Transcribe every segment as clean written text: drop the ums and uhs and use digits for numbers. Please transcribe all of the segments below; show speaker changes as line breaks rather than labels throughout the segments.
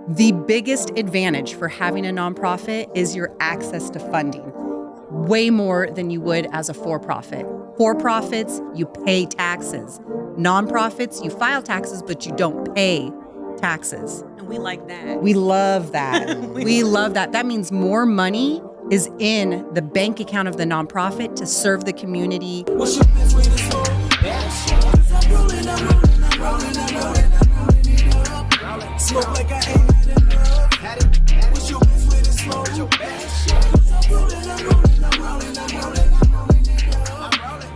The biggest advantage for having a nonprofit is your access to funding, way more than you would as a for-profit. For-profits, you pay taxes. Nonprofits, you file taxes, but you don't pay taxes.
And we like that.
We love that. We love that. That means more money is in the bank account of the nonprofit to serve the community.
Smoke like I ain't had enough. What's your best way to smoke? I'm rolling.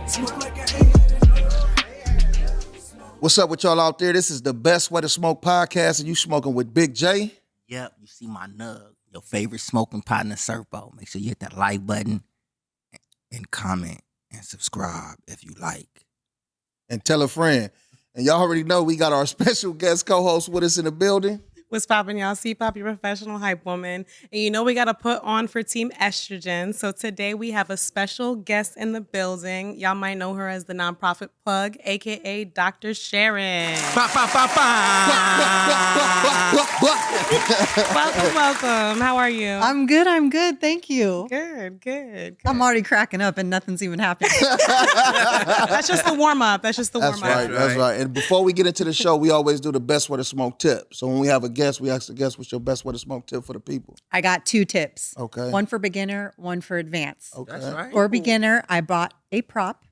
Smoke like I ain't had enough.
What's up with y'all out there? This is the Best Way to Smoke podcast, and you smoking with Big J.
Yep, you see my nug, your favorite smoking partner, Serpo. Make sure you hit that like button and comment and subscribe if you like.
And tell a friend. And y'all already know we got our special guest co-host with us in the building.
What's poppin', y'all? C-Pop, your professional hype woman. And you know we got to put on for Team Estrogen. So today we have a special guest in the building. Y'all might know her as the nonprofit plug, a.k.a. Dr. Sharon. Welcome. How are you?
I'm good. Thank you.
Good.
I'm already cracking up and nothing's even happening.
That's just the warm-up.
That's right. And before we get into the show, we always do the Best Way to Smoke tip. So when we have a guest, we ask the guest, what's your best way to smoke tip for the people?
I got 2 tips.
Okay.
One for beginner, one for advanced.
Okay.
That's right.
For beginner, I bought a prop.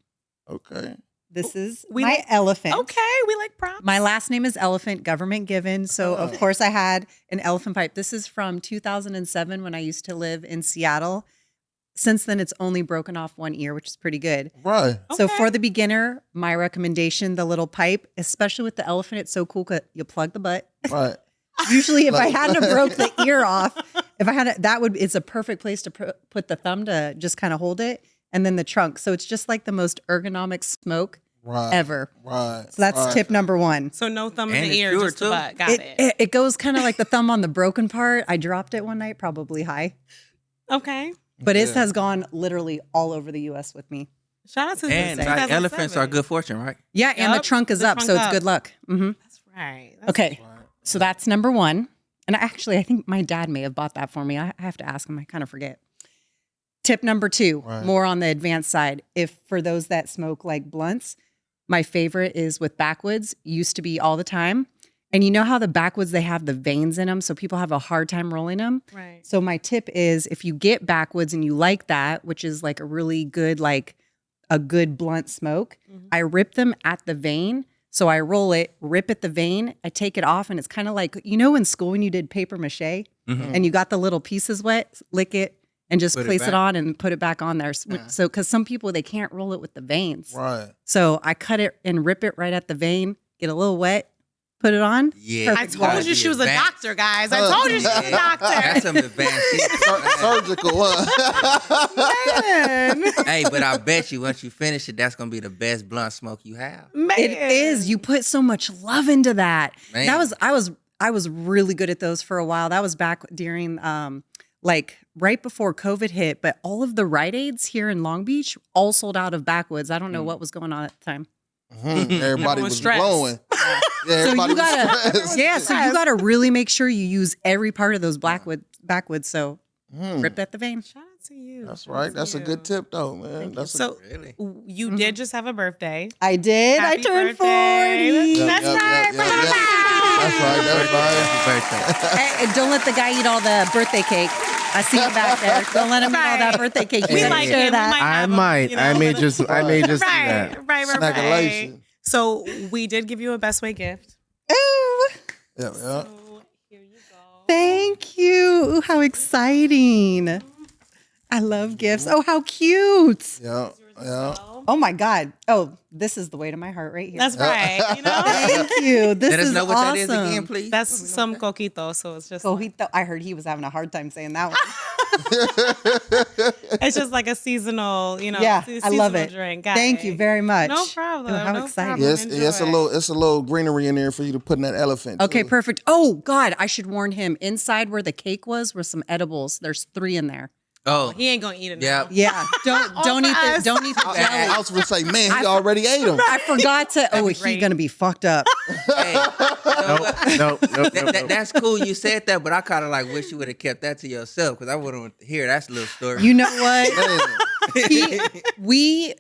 Okay.
This is
We
my
like-
elephant.
Okay, we like props.
My last name is Elephant, government given. So, of course, I had an elephant pipe. This is from 2007 when I used to live in Seattle. Since then, it's only broken off one ear, which is pretty good.
Right.
So
Okay.
for the beginner, my recommendation, the little pipe, especially with the elephant, it's so cool because you plug the butt.
Right.
Usually if I hadn't have broke the ear off, it's a perfect place to put the thumb to just kind of hold it. And then the trunk. So it's just like the most ergonomic smoke ever.
Right.
So that's tip number 1.
So no thumb in
And
the
it's
ear,
pure,
just the
too.
butt. Got it.
It goes kind of like the thumb on the broken part. I dropped it one night, probably high.
Okay.
But it has gone literally all over the U.S. with me.
Shout out to
And
the
like, elephants are good fortune, right?
Yeah, and the
Yep,
trunk is
the
up,
trunk
so it's
up.
good luck. Mm-hmm.
That's right. That's
Okay, so that's number 1. And I think my dad may have bought that for me. I have to ask him. I kind of forget. Tip number 2, more on the advanced side. If for those that smoke like blunts, my favorite is with backwoods. Used to be all the time. And you know how the backwoods, they have the veins in them, so people have a hard time rolling them.
Right.
So my tip is if you get backwoods and you like that, which is like a really good, like a good blunt smoke, I rip them at the vein. So I roll it, rip at the vein, I take it off, and it's kind of like, you know in school when you did paper mache and you got the little pieces wet, lick it and just
Put it
place it
back.
on and put it back on there. So because some people, they can't roll it with the veins.
Right.
So I cut it and rip it right at the vein, get a little wet, put it on.
Yeah.
I told you she was a doctor, guys. I told you she was a
That's
doctor.
some advanced shit.
Surgical,
Man.
Hey, but I bet you once you finish it, that's going to be the best blunt smoke you have.
Man.
It is. You put so much love into that.
Man.
I was really good at those for a while. That was back during like right before COVID hit, but all of the Rite Aids here in Long Beach all sold out of backwoods. I don't know what was going on at the time.
Everybody
Everyone
was
stressed.
blowing. Yeah,
So
everybody
you gotta
was stressed.
so you gotta really make sure you use every part of those backwoods. So rip at the vein.
Shout out to you.
That's
Shout
right.
out
That's
to
a good
you.
tip, though, man. That's
So
Really?
you did just have a birthday.
I did.
Happy
I turned
birthday.
40.
That's right.
That's right.
Happy birthday.
Hey, and don't let the guy eat all the birthday cake. I see you back there. Don't let him eat all that
Right.
birthday cake. You
We
gotta
like
share
it. We
that.
might
I
have a,
might.
you know,
I may
little-
just do that.
Right.
Snackalation.
So we did give you a best way gift.
Ooh,
Yeah.
So here you go.
thank you. Ooh, how exciting. I love gifts. Oh, how cute.
Yeah.
Oh my God. Oh, this is the way to my heart right here.
That's right. You know,
Thank you. This
Let us
is
know what
awesome.
that is again, please.
that's some coquito. So it's just
Cojito. I heard he was having a hard time saying that one.
it's just like a seasonal, you know.
Yeah, I
seasonal
love it.
Drink. Got
Thank
it.
you very much.
No problem.
Ooh, how
no
exciting.
problem.
Yes, it's a
Enjoy.
little greenery in there for you to put in that elephant.
Okay,
too.
perfect. Oh God, I should warn him. Inside where the cake was were some edibles. There's 3 in there.
Oh,
He ain't gonna eat it.
yeah.
Now.
Yeah, don't eat the jelly.
I was gonna say, man, he already ate them.
I forgot to. Oh, he's
great.
gonna be fucked up.
Hey, you know what?
Nope.
That's cool. You said that, but I kind of like wish you would have kept that to yourself because I wouldn't want to hear that little story.
You know what?
Man.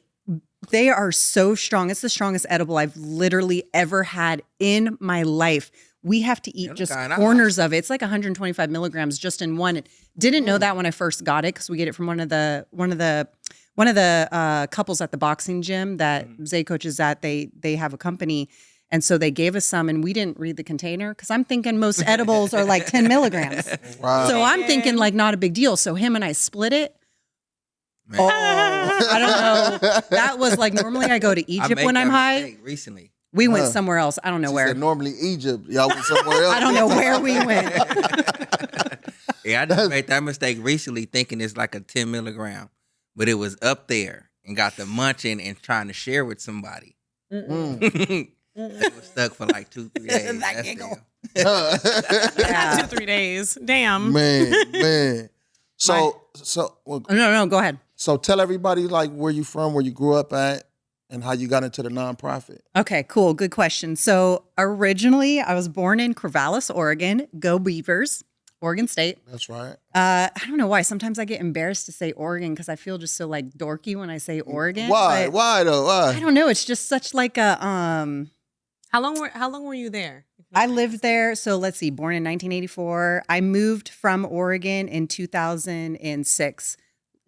They are so strong. It's the strongest edible I've literally ever had in my life. We have to eat just corners of it. It's like 125 milligrams just in one. Didn't know that when I first got it because we get it from one of the couples at the boxing gym that Zay coaches at. They have a company, and so they gave us some, and we didn't read the container because I'm thinking most edibles are like 10 milligrams.
Right.
So I'm thinking like not a big deal. So him and I split it.
Man.
Oh, I don't know. That was like normally I go to
I
Egypt
made
when I'm
that
high.
mistake recently.
We went somewhere else. I don't know
She
where.
said normally Egypt. Y'all went somewhere else.
I don't know where we went.
Yeah, I just made that mistake recently thinking it's like a 10 milligram, but it was up there and got the munching and trying to share with somebody. It was stuck for like 2-3 days.
That
That's
giggle.
Not
Yeah.
2-3 days. Damn.
Man. So well,
No, go ahead.
so tell everybody like where you from, where you grew up at, and how you got into the nonprofit.
Okay, cool. Good question. So originally I was born in Corvallis, Oregon. Go Beavers, Oregon State.
That's right.
I don't know why. Sometimes I get embarrassed to say Oregon because I feel just so like dorky when I say Oregon.
Why?
but
Why though? Why?
I don't know. It's just such like a
How long were you there?
I lived there. So let's see, born in 1984. I moved from Oregon in 2006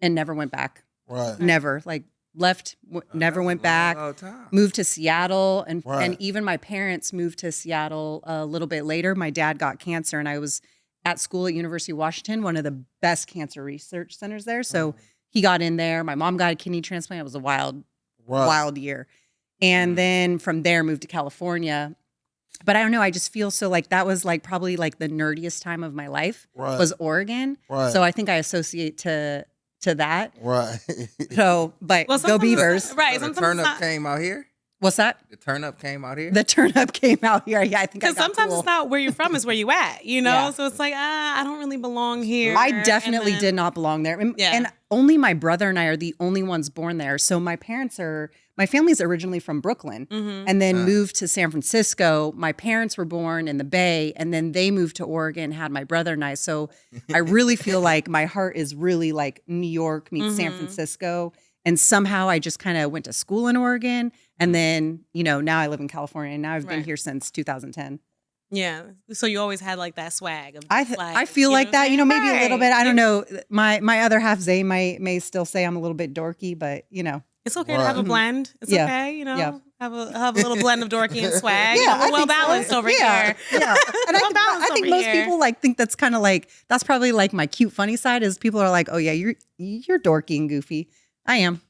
and never went back.
Right.
Never. Like left, never went back.
Long time.
Moved to Seattle, and
Right.
even my parents moved to Seattle a little bit later. My dad got cancer, and I was at school at University of Washington, one of the best cancer research centers there. So he got in there. My mom got a kidney transplant. It was a wild year. And then from there moved to California. But I don't know. I just feel so like that was like probably like the nerdiest time of my life was Oregon.
Right.
So I think I associate to that.
Right.
So, but
Well,
go
sometimes-
Beavers.
Right.
So the
Sometimes
turn
it's
up
not,
came out here?
What's that?
The turn up came out here?
The turn up came out here. Yeah, I think I
because
got
sometimes
cool.
it's not where you're from, it's where you at, you know?
Yeah.
So it's like, I don't really belong here.
I
And
definitely
then-
did not belong there. And,
Yeah.
and only my brother and I are the only ones born there. So my family's originally from Brooklyn and then moved to San Francisco. My parents were born in the Bay and then they moved to Oregon, had my brother and I. So I really feel like my heart is really like New York meets San Francisco. And somehow I just kind of went to school in Oregon. And then, now I live in California and now I've been
Right.
here since 2010.
Yeah. So you always had like that swag. Of
I
like,
feel
you
like
know
that,
what I'm
maybe
saying?
a little bit. I don't
Right.
know. My other half, Zay, may still say I'm a little bit dorky, but
It's okay to have a blend. It's
Yeah.
okay,
Yeah.
have a little blend of dorky and swag.
Yeah, I
We're well
think so.
balanced over
Yeah,
here.
yeah. And I
Well balanced
think
over
most
here.
people like think that's kind of like that's probably like my cute funny side is people are like, oh yeah, you're dorky and goofy. I am.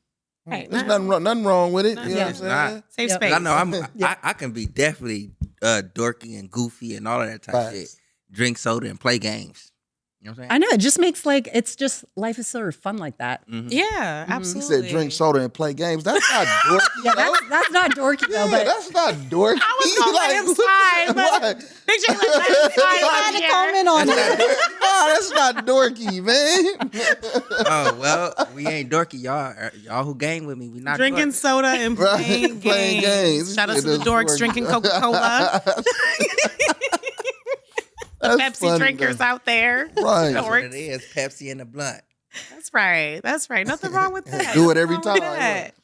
Right.
There's nothing wrong with it. You know what I'm
It's
saying?
not.
Safe
Yep.
space.
I know I can be definitely dorky and goofy and all of that type of shit.
Facts.
Drink soda and play games. You know what I'm saying?
I know it just makes it's just life is sort of fun like that.
Yeah,
He
absolutely.
said drink soda and play games. That's not dorky.
Yeah,
though.
that's not dorky
Yeah,
though, but
that's not dorky.
I was gonna let him slide, but
What?
Big J let him slide
I
on
had to
here.
comment on
That's
it.
not-
No, that's not dorky, man.
Oh well, we ain't dorky, y'all. Y'all who gang with me, we not
Drinking
dorky.
soda and
Right.
playing
Playing games.
Shout out to the
That's
dorks
dorky.
drinking Coca-Cola.
That's
Pepsi
funny,
drinkers
though.
out there.
Right.
That's what
Dorks.
it is. Pepsi in the blunt.
That's right. That's right. Nothing wrong with that.
Do it every
Nothing wrong with
time.
that.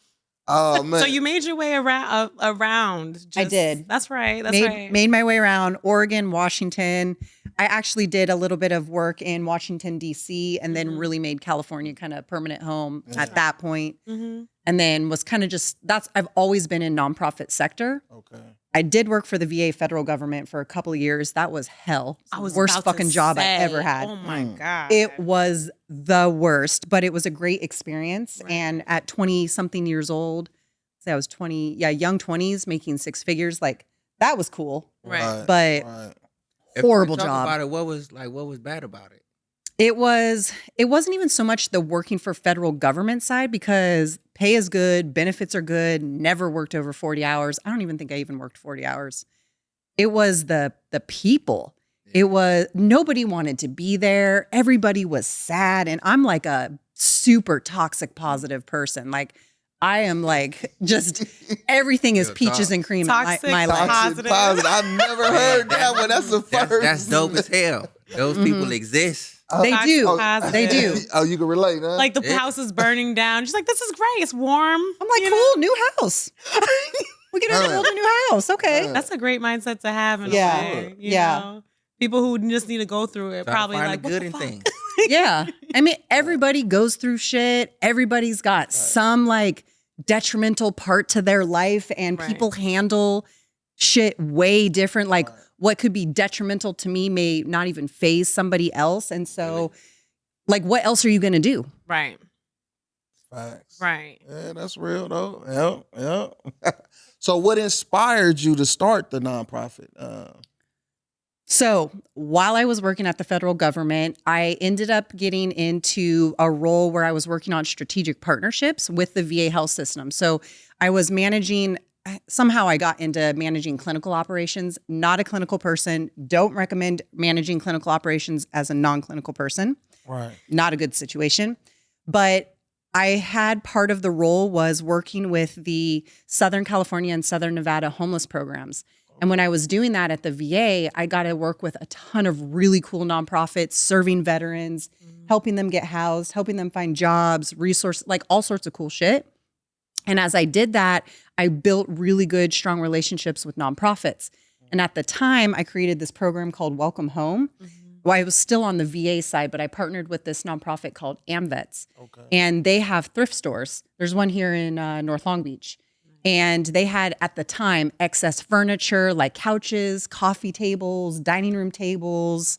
Oh man.
So you made your way around.
I did.
That's right. That's right.
Made my way around Oregon, Washington. I actually did a little bit of work in Washington, D.C., and then really made California kind of permanent home at that point. And then was kind of I've always been in nonprofit sector.
Okay.
I did work for the VA federal government for a couple of years. That was hell.
I was
Worst
about to
fucking job I
say,
ever had.
Oh my God.
It was the worst, but it was a great experience. And at 20 something years old, say I was 20, young 20s, making six figures, like that was cool.
Right.
But
Right.
If we
horrible
talk
job.
About it, what was bad about it?
It wasn't even so much the working for federal government side because pay is good, benefits are good, never worked over 40 hours. I don't even think I even worked 40 hours. It was the people. Nobody wanted to be there. Everybody was sad. And I'm like a super toxic positive person. Like I am like just everything is
Real
peaches
talk.
and cream
Toxic,
in my life.
positive.
Positive. I've never heard that one. That's the first.
That's dope as hell. Those people exist.
They
Toxic
do.
positive.
They do.
Oh, you can relate, huh?
Like the
Yeah.
house is burning down. She's like, this is great. It's warm.
I'm like,
You
cool,
know?
new house. We get to build a new house. Okay.
That's a great mindset to have in
Yeah.
a way. You
Yeah.
know? People who just need to go through it
Try to
probably
find
like,
the
what
good
the
in
fuck?
things.
Yeah. I mean, everybody goes through shit. Everybody's got some like detrimental part to their life, and
Right.
people handle shit way different. Like what could be detrimental to me may not even phase somebody else. And so, like, what else are you going to do?
Right.
Facts.
Right.
Yeah, that's real though. Yeah. So, what inspired you to start the nonprofit?
So while I was working at the federal government, I ended up getting into a role where I was working on strategic partnerships with the VA health system. So I was somehow I got into managing clinical operations, not a clinical person. Don't recommend managing clinical operations as a non-clinical person.
Right.
Not a good situation. But I had part of the role was working with the Southern California and Southern Nevada homeless programs. And when I was doing that at the VA, I got to work with a ton of really cool nonprofits, serving veterans, helping them get housed, helping them find jobs, resources, like all sorts of cool shit. And as I did that, I built really good, strong relationships with nonprofits. And at the time, I created this program called Welcome Home. Well, I was still on the VA side, but I partnered with this nonprofit called AmVets.
Okay.
And they have thrift stores. There's one here in North Long Beach. And they had, at the time, excess furniture like couches, coffee tables, dining room tables,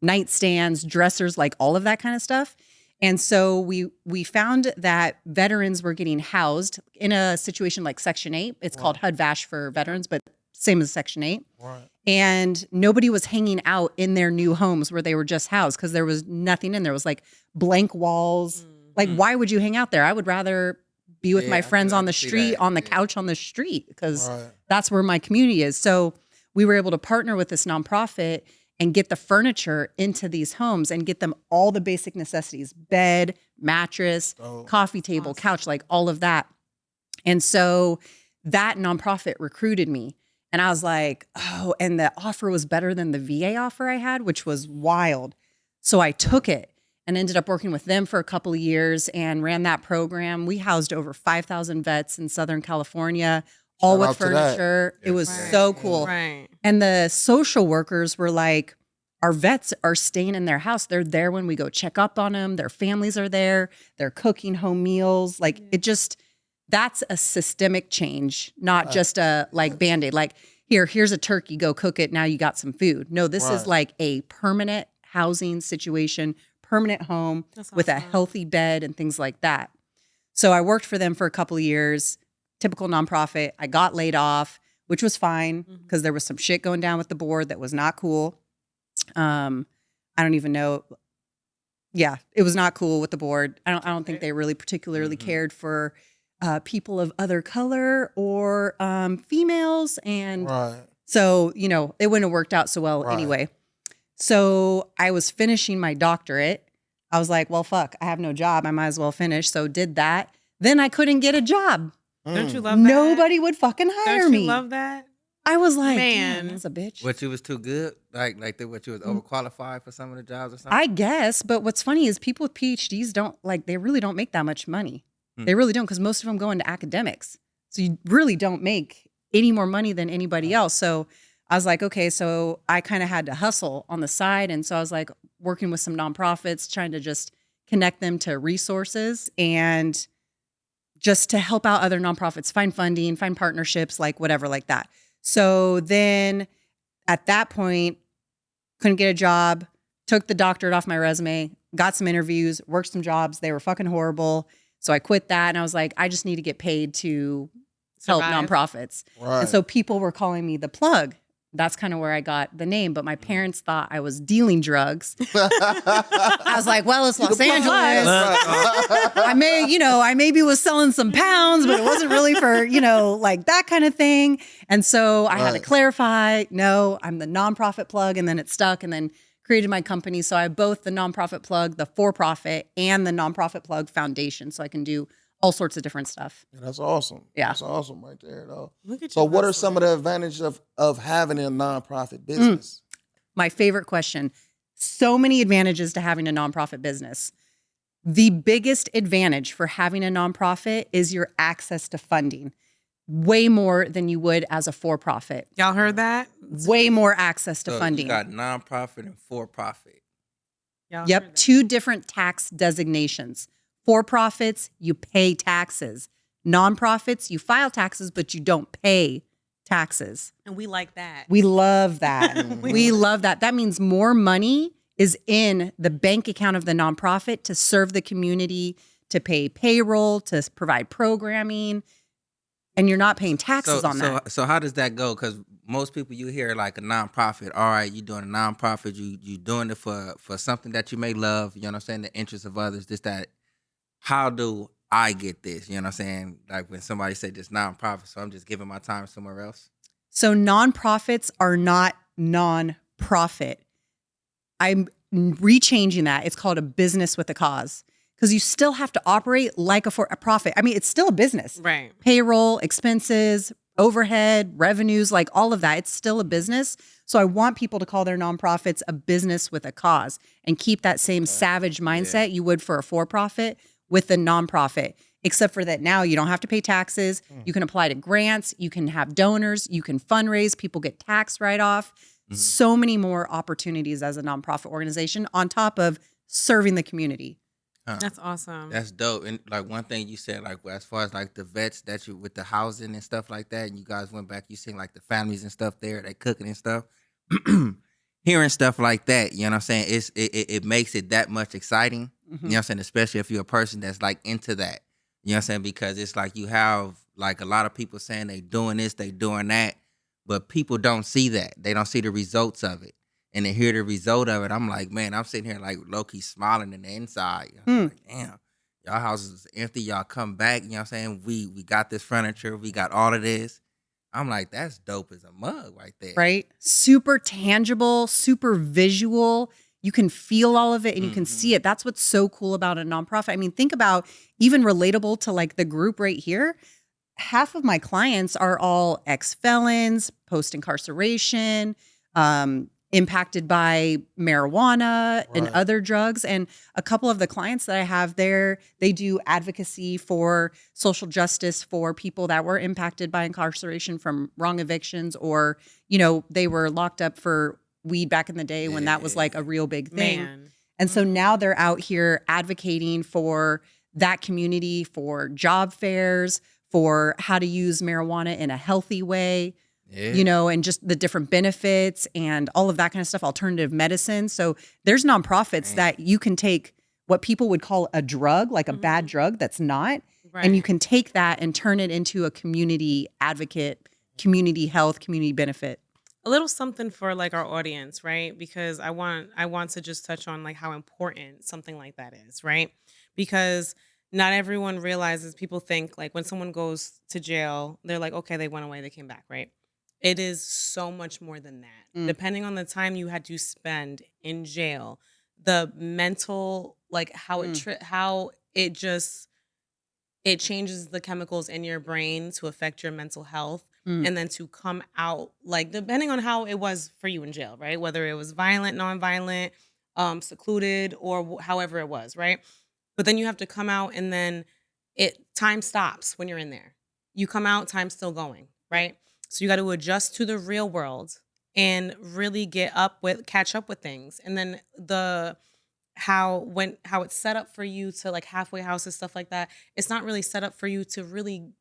nightstands, dressers, like all of that kind of stuff. And so we found that veterans were getting housed in a situation like Section 8. It's called HUD-VASH for veterans, but same as Section 8.
Right.
And nobody was hanging out in their new homes where they were just housed because there was nothing in there. It was like blank walls. Like, why would you hang out there? I would rather be with
Yeah,
my
I
friends
can
on the
see
street,
that.
on the
Yeah.
couch on the street, because
Right.
that's where my community is. So we were able to partner with this nonprofit and get the furniture into these homes and get them all the basic necessities: bed, mattress, coffee table, couch, like all of that. And so that nonprofit recruited me. And I was like, oh, and the offer was better than the VA offer I had, which was wild. So I took it and ended up working with them for a couple of years and ran that program. We housed over 5,000 vets in Southern California, all
Shout
with
out to that.
furniture. It was
Right.
so cool.
Right.
And the social workers were like, our vets are staying in their house. They're there when we go check up on them. Their families are there. They're cooking home meals. Like that's a systemic change, not just a like Band-Aid. Like, here's a turkey, go cook it. Now you got some food. No, this is
Right.
like a permanent housing situation, permanent home
That's
with a
awesome.
healthy bed and things like that. So I worked for them for a couple of years, typical nonprofit. I got laid off, which was fine because there was some shit going down with the board that was not cool. I don't even know. Yeah, it was not cool with the board. I don't think they really particularly cared for people of other color or females. And
Right.
so, it wouldn't have worked out so well
Right.
anyway. So I was finishing my doctorate. I was like, well, fuck, I have no job. I might as well finish. So did that. Then I couldn't get a job.
Don't you love that?
Nobody would fucking hire
Don't you
me.
love that?
I was like,
Man.
man, that's a bitch.
What you was too good? Like what you was overqualified for some of the jobs or something?
I guess, but what's funny is people with PhDs they really don't make that much money. They really don't, because most of them go into academics. So you really don't make any more money than anybody else. So I was like, okay, so I kind of had to hustle on the side. And so I was like working with some nonprofits, trying to just connect them to resources and just to help out other nonprofits, find funding, find partnerships, like whatever, like that. So then at that point, couldn't get a job, took the doctorate off my resume, got some interviews, worked some jobs. They were fucking horrible. So I quit that and I was like, I just need to get paid to help
Survive.
nonprofits.
Right.
And so people were calling me the plug. that's kind of where I got the name. But my parents thought I was dealing drugs. I was like, well, it's Los Angeles. I maybe was selling some pounds, but it wasn't really for, like that kind of thing. And so I had to clarify, no, I'm the nonprofit plug. And then it stuck, and then created my company. So I have both the nonprofit plug, the for-profit, and the nonprofit plug foundation. So I can do all sorts of different stuff.
Yeah, that's awesome.
Yeah.
That's awesome right there, though.
Look at
So
you
what are
hustling.
some of the advantages of having a nonprofit business?
My favorite question. So many advantages to having a nonprofit business. The biggest advantage for having a nonprofit is your access to funding. Way more than you would as a for-profit.
Y'all heard that?
Way more access to
So
funding.
You got nonprofit and for-profit.
Y'all heard
Yep,
that?
2 different tax designations. For-profits, you pay taxes. Nonprofits, you file taxes, but you don't pay taxes.
And we like that.
We love that. We love that. That means more money is in the bank account of the nonprofit to serve the community, to pay payroll, to provide programming, and you're not paying taxes on that.
So how does that go? Because most people you hear like a nonprofit, all right, you doing a nonprofit, you doing it for something that you may love, you know what I'm saying, the interests of others, this, that. How do I get this? You know what I'm saying? Like when somebody said just nonprofit, so I'm just giving my time somewhere else.
So nonprofits are not non-profit. I'm rechanging that. It's called a business with a cause, because you still have to operate like a for-profit. I mean, it's still a business.
Right.
Payroll, expenses, overhead, revenues, like all of that. It's still a business. So I want people to call their nonprofits a business with a cause and keep that same savage mindset you would for a for-profit with the nonprofit. Except for that now you don't have to pay taxes. You can apply to grants. You can have donors. You can fundraise. People get tax write-off. So many more opportunities as a nonprofit organization on top of serving the community.
That's awesome.
That's dope. And like one thing you said, like as far as like the vets that you with the housing and stuff like that, and you guys went back, you seen like the families and stuff there, they cooking and stuff. Hearing stuff like that, you know what I'm saying? It makes it that much exciting. You know what I'm saying? Especially if you're a person that's like into that. You know what I'm saying? Because it's like you have like a lot of people saying they doing this, they doing that, but people don't see that. They don't see the results of it. And to hear the result of it, I'm like, man, I'm sitting here like low-key smiling in the inside. I'm like, damn, y'all houses is empty. Y'all come back. You know what I'm saying? We got this furniture. We got all of this. I'm like, that's dope as a mug right there.
Right? Super tangible, super visual. You can feel all of it and you can see it. That's what's so cool about a nonprofit. I mean, think about even relatable to like the group right here. Half of my clients are all ex-felons, post-incarceration, impacted by marijuana and other drugs. And a couple of the clients that I have there, they do advocacy for social justice for people that were impacted by incarceration from wrong evictions, or, they were locked up for weed back in the day when that was like a real big thing.
Man.
And so now they're out here advocating for that community, for job fairs, for how to use marijuana in a healthy way. And just the different benefits and all of that kind of stuff, alternative medicine. So there's nonprofits that you can take what people would call a drug, like a bad drug that's not, and you can take that and turn it into a community advocate, community health, community benefit.
A little something for like our audience, right? Because I want to just touch on like how important something like that is, right? Because not everyone realizes, people think like when someone goes to jail, they're like, okay, they went away, they came back, right? It is so much more than that. Depending on the time you had to spend in jail, the mental, like how it changes the chemicals in your brain to affect your mental health, and then to come out, like depending on how it was for you in jail, right? Whether it was violent, nonviolent, secluded, or however it was, right? But then you have to come out, and then time stops when you're in there. You come out, time's still going, right? So you got to adjust to the real world and really catch up with things. And then how it's set up for you to like halfway houses, stuff like that. It's not really set up for you to really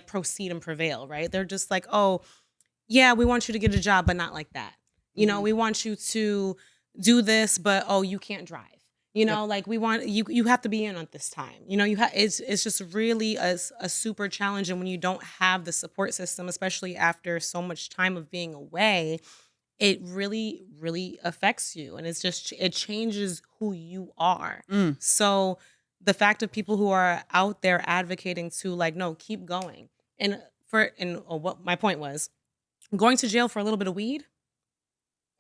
proceed and prevail, right? They're just like, oh yeah, we want you to get a job, but not like that. We want you to do this, but oh, you can't drive. You know, like we want you have to be in at this time. You know, it's just really a super challenge, and when you don't have the support system, especially after so much time of being away, it really really affects you, and it changes who you are. So the fact of people who are out there advocating to like, no, keep going, and what my point was, going to jail for a little bit of weed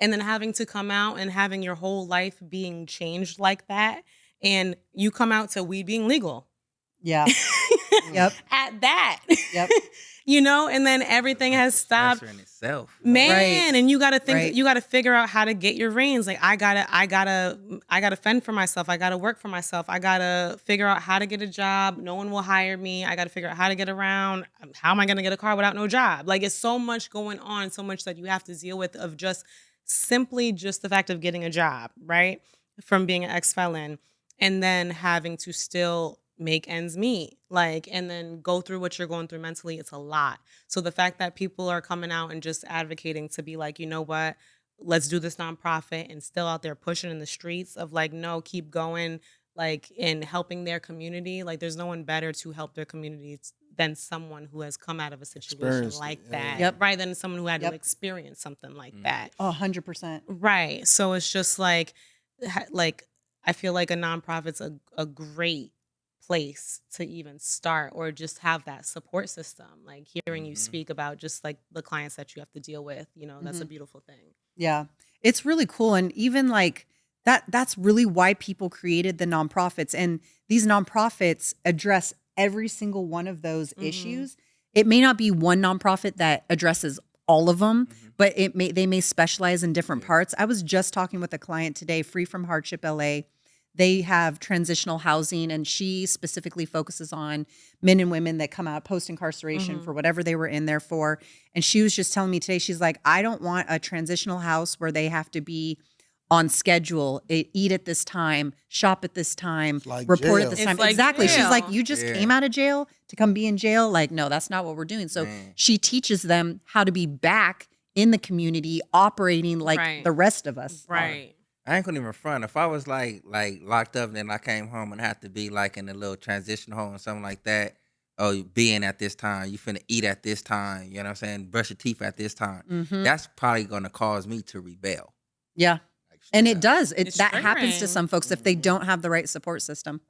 and then having to come out and having your whole life being changed like that, and you come out to weed being legal.
Yeah. Yep.
At that.
Yep.
You know, and then everything has stopped.
Pressure in itself.
Man,
Right.
and you got to think,
Right.
you got to figure out how to get your reins. Like I gotta fend for myself. I gotta work for myself. I gotta figure out how to get a job. No one will hire me. I gotta figure out how to get around. How am I gonna get a car without no job? Like it's so much going on, so much that you have to deal with of just simply just the fact of getting a job, right? From being an ex-felon, and then having to still make ends meet, like, and then go through what you're going through mentally. It's a lot. So the fact that people are coming out and just advocating to be like, you know what, let's do this nonprofit, and still out there pushing in the streets of like, no, keep going, like in helping their community. Like there's no one better to help their communities than someone who has come out of a situation
Experienced
like
it,
that.
Yep.
Right. Than someone who had
Yep.
to experience something like that.
100%.
Right. So it's just like I feel like a nonprofit's a great place to even start, or just have that support system. Like hearing you speak about just like the clients that you have to deal with, you know, that's a beautiful thing.
Yeah. It's really cool. And even like that's really why people created the nonprofits. And these nonprofits address every single one of those issues. It may not be one nonprofit that addresses all of them, but they may specialize in different parts. I was just talking with a client today, Free from Hardship LA. They have transitional housing, and she specifically focuses on men and women that come out post-incarceration for whatever they were in there for. And she was just telling me today, she's like, I don't want a transitional house where they have to be on schedule, eat at this time, shop at this time,
like
report
jail.
at this
It's
time.
like
Exactly. She's
jail.
like, you just
Yeah.
came out of jail to come be in jail? Like, no, that's not what we're doing. So
Man.
she teaches them how to be back in the community, operating like
Right.
the rest of us.
Right.
I ain't gonna even front. If I was like locked up and then I came home and had to be like in a little transition home or something like that, oh, being at this time, you finna eat at this time, you know what I'm saying? Brush your teeth at this time.
Mhm.
That's probably gonna cause me to rebel.
Yeah.
Like,
And
straight
it
up.
does.
It's
That happens to
triggering.
some folks if they don't have the right support system.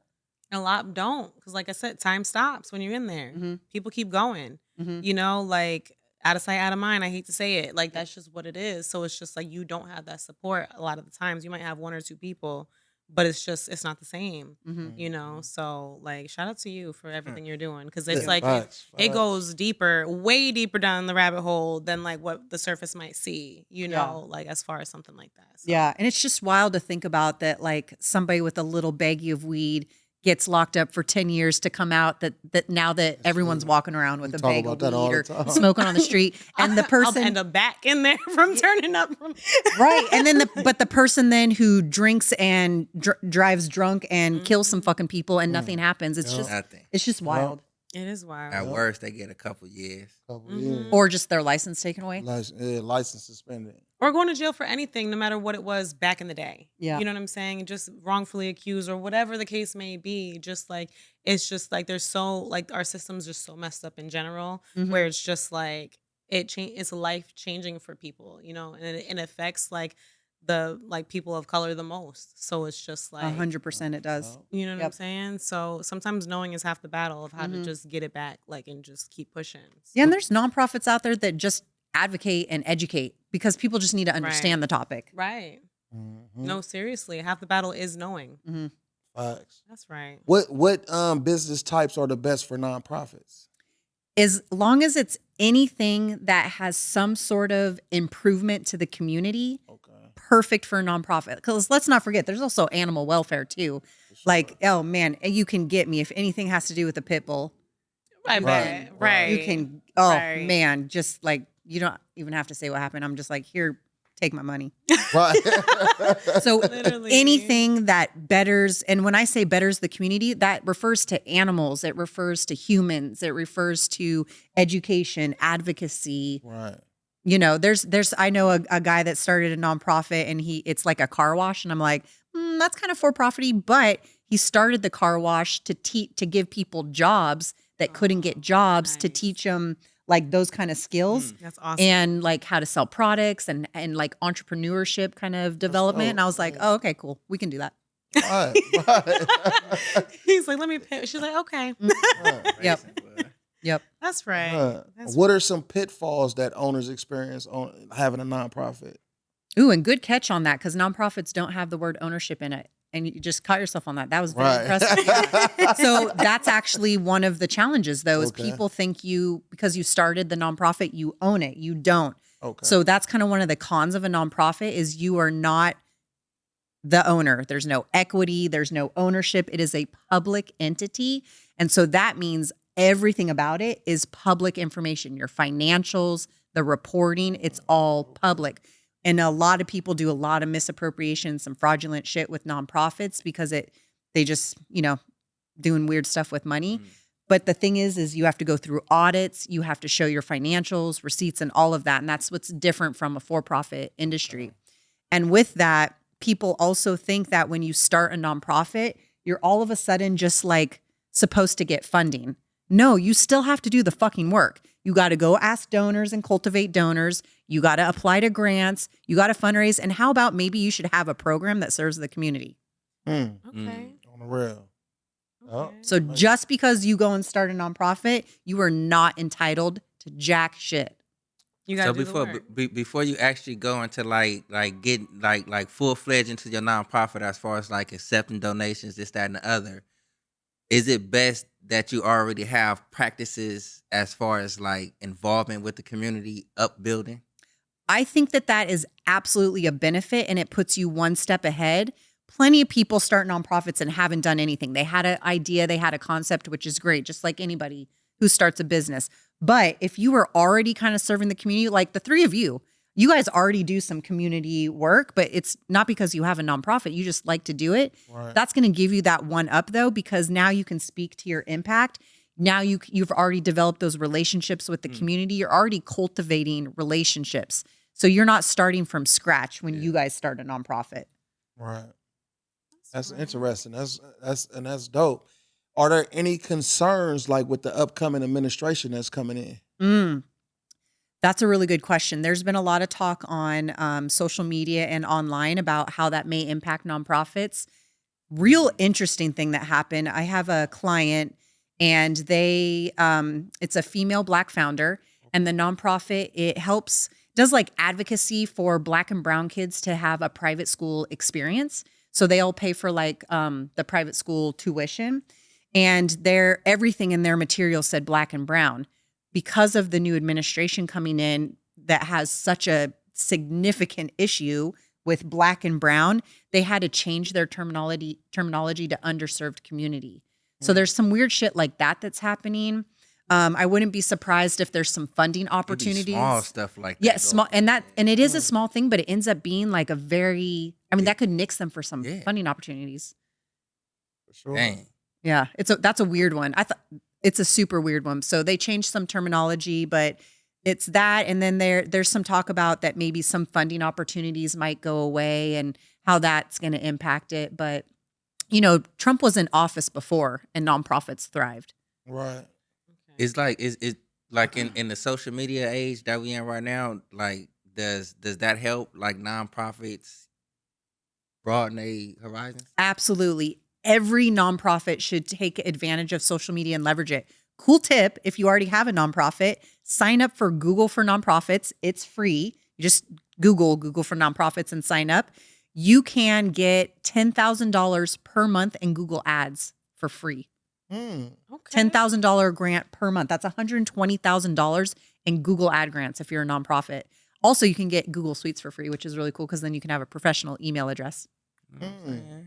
A lot don't, because like I said, time stops when you're in there. People keep going. You know, like out of sight, out of mind. I hate to say it, like that's just what it is. So it's just like you don't have that support a lot of the times. You might have one or two people, but it's not the same. You know, so like shout out to you for everything you're doing, because it's
Yeah,
like
facts,
it
facts.
goes deeper, way deeper down the rabbit hole than like what the surface might see. You
Yeah.
know, like as far as something like that. So.
Yeah. And it's just wild to think about that, like somebody with a little baggie of weed gets locked up for 10 years to come out that now that everyone's walking around with
We
a
talk
bag
about
of
that all
weed
the
or
time.
smoking on the street. And the
I'll
person
end up back in there from turning up from
right. And then the person then who drinks and drives drunk and kills some fucking people and nothing happens. It's just
Nothing.
it's just wild.
It is wild.
At worst, they get a couple years.
Couple years.
Or just their license taken away.
License suspended.
Or going to jail for anything, no matter what it was back in the day.
Yeah.
You know what I'm saying? Just wrongfully accused or whatever the case may be. Just like, it's just like, there's so, like, our system's just so messed up in general, where it's just like, it's life changing for people, you know, and it affects like the, like people of color the most. So it's just like,
100% it does.
you know what I'm
Yep.
saying? So sometimes knowing is half the battle of how to just get it back, like, and just keep pushing.
Yeah, and there's nonprofits out there that just advocate and educate because people just need to understand the topic.
Right.
Mhm.
No, seriously. Half the battle is knowing.
Facts.
That's right.
What business types are the best for nonprofits?
As long as it's anything that has some sort of improvement to the community,
Okay.
perfect for a nonprofit. Because let's not forget, there's also animal welfare too. Like, oh man, you can get me if anything has to do with a pit bull.
Right.
Right.
You can, oh
Right.
man, just like, you don't even have to say what happened. I'm just like, here, take my money.
Right.
So
Literally.
anything that betters, and when I say betters the community, that refers to animals, it refers to humans, it refers to education, advocacy.
Right.
You know, there's I know a guy that started a nonprofit and it's like a car wash, and I'm like, that's kind of for profity, but he started the car wash to give people jobs that couldn't get jobs, to
nice.
teach them like those kind of skills
That's awesome.
and like how to sell products and like entrepreneurship kind of development. And I was like, oh, okay, cool. We can do that.
Right, right.
He's like, let me pay. She's like, okay.
Yep. Yep.
That's right. That's
What are some pitfalls that owners experience on having a nonprofit?
Ooh, and good catch on that, because nonprofits don't have the word ownership in it. And you just caught yourself on that. That was very
Right.
impressive. Yeah. So that's actually one of the challenges, though, is
Okay.
people think because you started the nonprofit, you own it. You don't.
Okay.
So that's kind of one of the cons of a nonprofit is you are not the owner. There's no equity. There's no ownership. It is a public entity. And so that means everything about it is public information. Your financials, the reporting, it's all public. And a lot of people do a lot of misappropriation, some fraudulent shit with nonprofits because they just, doing weird stuff with money. But the thing is you have to go through audits. You have to show your financials, receipts, and all of that. And that's what's different from a for-profit industry. And with that, people also think that when you start a nonprofit, you're all of a sudden just like supposed to get funding. No, you still have to do the fucking work. You got to go ask donors and cultivate donors. You got to apply to grants. You got to fundraise. And how about maybe you should have a program that serves the community?
okay.
On the real.
Okay.
So just because you go and start a nonprofit, you are not entitled to jack shit.
You got
So
to do the work.
before you actually go into like get like full fledged into your nonprofit, as far as like accepting donations, this, that, and the other, is it best that you already have practices as far as like involvement with the community, upbuilding?
I think that is absolutely a benefit, and it puts you one step ahead. Plenty of people start nonprofits and haven't done anything. They had an idea, they had a concept, which is great, just like anybody who starts a business. But if you were already kind of serving the community, like the three of you guys already do some community work, but it's not because you have a nonprofit. You just like to do it.
Right.
That's going to give you that one up, though, because now you can speak to your impact. Now you've already developed those relationships with the community. You're already cultivating relationships. So you're not starting from scratch when you guys start a nonprofit.
Right. That's interesting. That's dope. Are there any concerns like with the upcoming administration that's coming in?
That's a really good question. There's been a lot of talk on social media and online about how that may impact nonprofits. Real interesting thing that happened. I have a client and it's a female Black founder, and the nonprofit, does like advocacy for Black and brown kids to have a private school experience. So they all pay for like the private school tuition, and everything in their material said Black and brown. Because of the new administration coming in that has such a significant issue with Black and brown, they had to change their terminology to underserved community. So there's some weird shit like that that's happening. I wouldn't be surprised if there's some funding opportunities.
Small stuff like that.
Yeah, small, and it is a small thing, but it ends up being like that could nix them for some funding opportunities.
For sure.
Dang.
Yeah, that's a weird one. I thought it's a super weird one. So they changed some terminology, but it's that, and then there's some talk about that maybe some funding opportunities might go away and how that's going to impact it. But Trump was in office before, and nonprofits thrived.
Right.
It's like in the social media age that we in right now, like does that help like nonprofits broaden their horizons?
Absolutely. Every nonprofit should take advantage of social media and leverage it. Cool tip, if you already have a nonprofit, sign up for Google for Nonprofits. It's free. You just Google for Nonprofits and sign up. You can get $10,000 per month in Google Ads for free.
Okay.
$10,000 grant per month. That's $120,000 in Google ad grants if you're a nonprofit. Also, you can get Google Suites for free, which is really cool because then you can have a professional email address.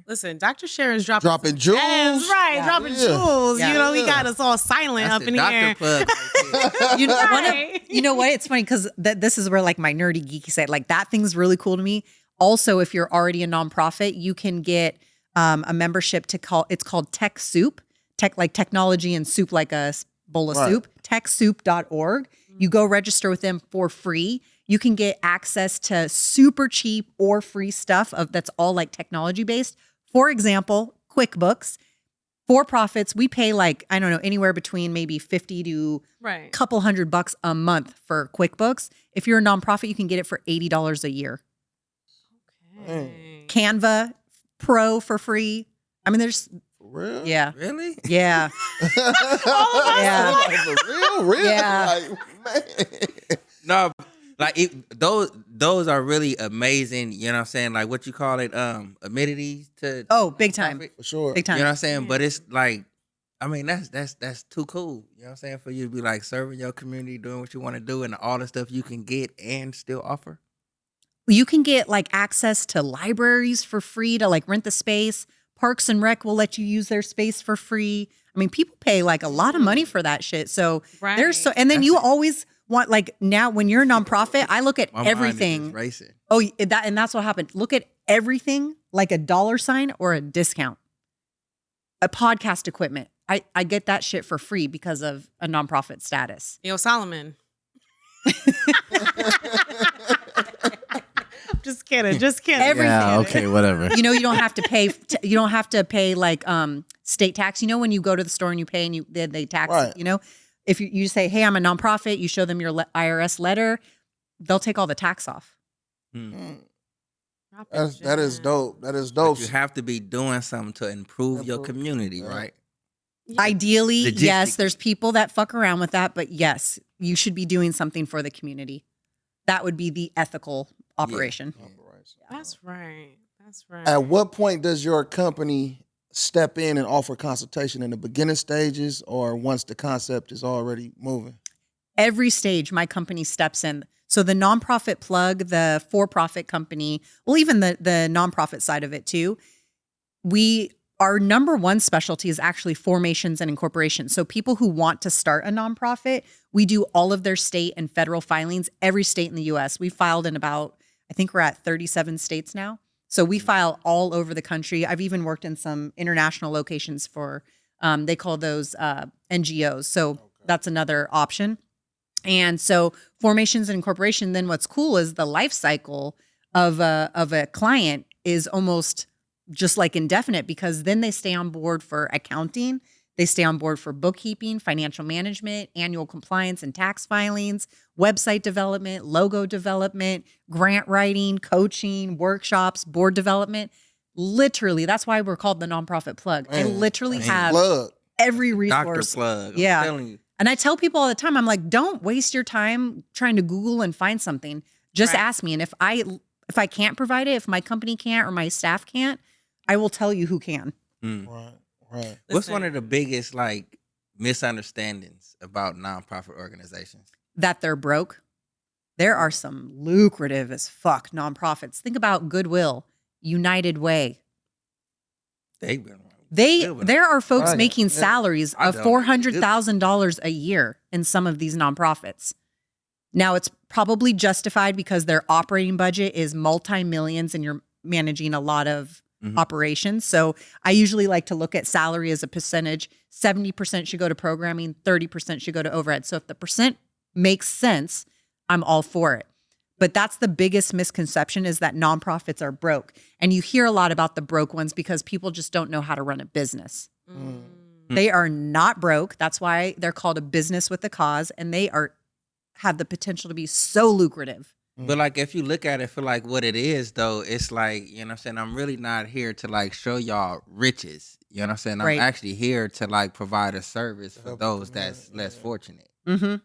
Listen, Dr. Sharon's dropping
jewels.
gems, right?
Yeah.
Dropping
Yeah.
jewels.
Yeah.
He got us all silent
That's
up
the
in
doctor
here.
plug right there.
You know what? It's funny because this is where like my nerdy geeky side, like that thing's really cool to me. Also, if you're already a nonprofit, you can get a membership it's called Tech Soup, like technology and soup, like a bowl of soup, techsoup.org. You go register with them for free. You can get access to super cheap or free stuff that's all like technology based For example, QuickBooks. For profits, we pay like, I don't know, anywhere between maybe 50 to a couple $100 a month for QuickBooks. If you're a nonprofit, you can get it for $80 a year.
Okay.
Canva Pro for free. I mean, there's
For real?
yeah.
Really?
Yeah. Yeah.
Like, for real? Really?
Yeah.
Like, man.
No, like those are really amazing. You know what I'm saying? Like what you call it, amenities to.
Oh, big time.
For sure.
Big time.
You know what I'm saying? But it's like, I mean, that's too cool. You know what I'm saying? For you to be like serving your community, doing what you want to do, and all the stuff you can get and still offer.
You can get like access to libraries for free to like rent the space. Parks and Rec will let you use their space for free. I mean, people pay like a lot of money for that shit. So there's so, and then
That's
you
it.
always want like now when you're a nonprofit, I look at
My mind is
everything.
just racing.
Oh, and that's what happened. Look at everything like a $sign or a discount. A podcast equipment. I get that shit for free because of a nonprofit status.
Yo, Solomon. Just kidding. Just kidding.
Everything.
Yeah, okay, whatever.
You know, you don't have to pay. You don't have to pay like state tax. You know, when you go to the store and you pay and they tax.
Right.
You know, if you say, "Hey, I'm a nonprofit," you show them your IRS letter, they'll take all the tax off.
That is dope. That is
But
dope.
you have to be doing something to improve your community, right?
Ideally, yes,
Logistics.
there's people that fuck around with that, but yes, you should be doing something for the community. That would be the ethical operation.
That's right. That's right.
At what point does your company step in and offer consultation, in the beginning stages or once the concept is already moving?
Every stage, my company steps in. So the nonprofit plug, the for-profit company, well, even the nonprofit side of it too, our number one specialty is actually formations and incorporations. So people who want to start a nonprofit, we do all of their state and federal filings, every state in the U.S. We filed in about, I think we're at 37 states now. So we file all over the country. I've even worked in some international locations for, they call those NGOs. So that's another option. And so formations and incorporation, then what's cool is the life cycle of a client is almost just like indefinite, because then they stay on board for accounting, they stay on board for bookkeeping, financial management, annual compliance and tax filings, website development, logo development, grant writing, coaching, workshops, board development. Literally, that's why we're called the nonprofit plug. I literally have
Plug.
every
Dr.
resource.
Plug. I'm
Yeah.
telling you.
And I tell people all the time, I'm like, don't waste your time trying to Google and find something. Just
Right.
ask me. And if I can't provide it, if my company can't or my staff can't, I will tell you who can.
Right.
What's
Listen.
one of the biggest like misunderstandings about nonprofit organizations?
That they're broke. There are some lucrative as fuck nonprofits. Think about Goodwill, United Way.
They've been
There are folks
Right.
making
Yeah.
salaries
I
of
don't.
$400,000 a year in some of these nonprofits. Now it's probably justified because their operating budget is multi-millions and you're managing a lot of operations. So I usually like to look at salary as a percentage. 70% should go to programming, 30% should go to overhead. So if the percent makes sense, I'm all for it. But that's the biggest misconception, is that nonprofits are broke. And you hear a lot about the broke ones because people just don't know how to run a business. They are not broke. That's why they're called a business with a cause, and they have the potential to be so lucrative.
But like if you look at it for like what it is though, it's like, you know what I'm saying, I'm really not here to like show y'all riches. You know what I'm saying? I'm
Right.
actually here to like provide a service for those that's less fortunate.
Mm-hmm.
You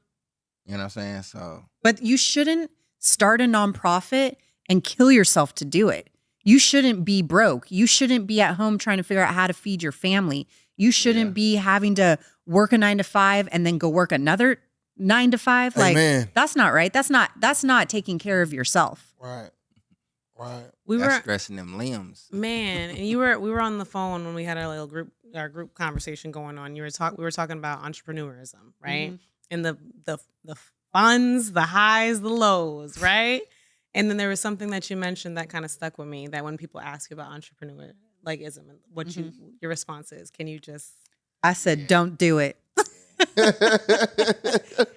know what I'm saying? So
But you shouldn't start a nonprofit and kill yourself to do it. You shouldn't be broke. You shouldn't be at home trying to figure out how to feed your family. You shouldn't be having to work a 9 to 5 and then go work another 9 to 5. Like,
Amen.
that's not right. That's not taking care of yourself.
Right. Right.
We
that's
were
stressing them limbs.
man, and we were on the phone when we had our little group conversation going on. We were talking about entrepreneurism, right? And the funds, the highs, the lows, right? And then there was something that you mentioned that kind of stuck with me, that when people ask you about entrepreneur like ism and what your response is, can you just
I said, don't do it.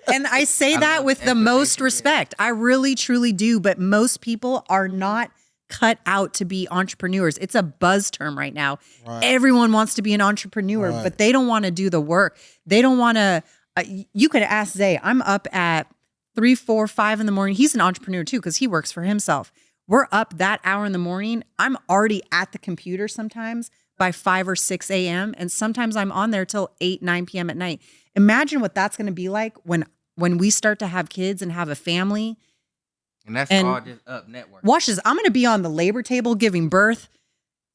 And I say that with the most respect. I really, truly do. But most people are not cut out to be entrepreneurs. It's a buzz term right now.
Right.
Everyone wants to be an entrepreneur,
Right.
but they don't want to do the work. They don't want to. You could ask Zay. I'm up at 3, 4, 5 in the morning. He's an entrepreneur too because he works for himself. We're up that hour in the morning. I'm already at the computer sometimes by 5 or 6 a.m. And sometimes I'm on there till 8, 9 p.m. at night. Imagine what that's going to be like when we start to have kids and have a family.
And that's
And
all just up network.
Watch this. I'm going to be on the labor table giving birth.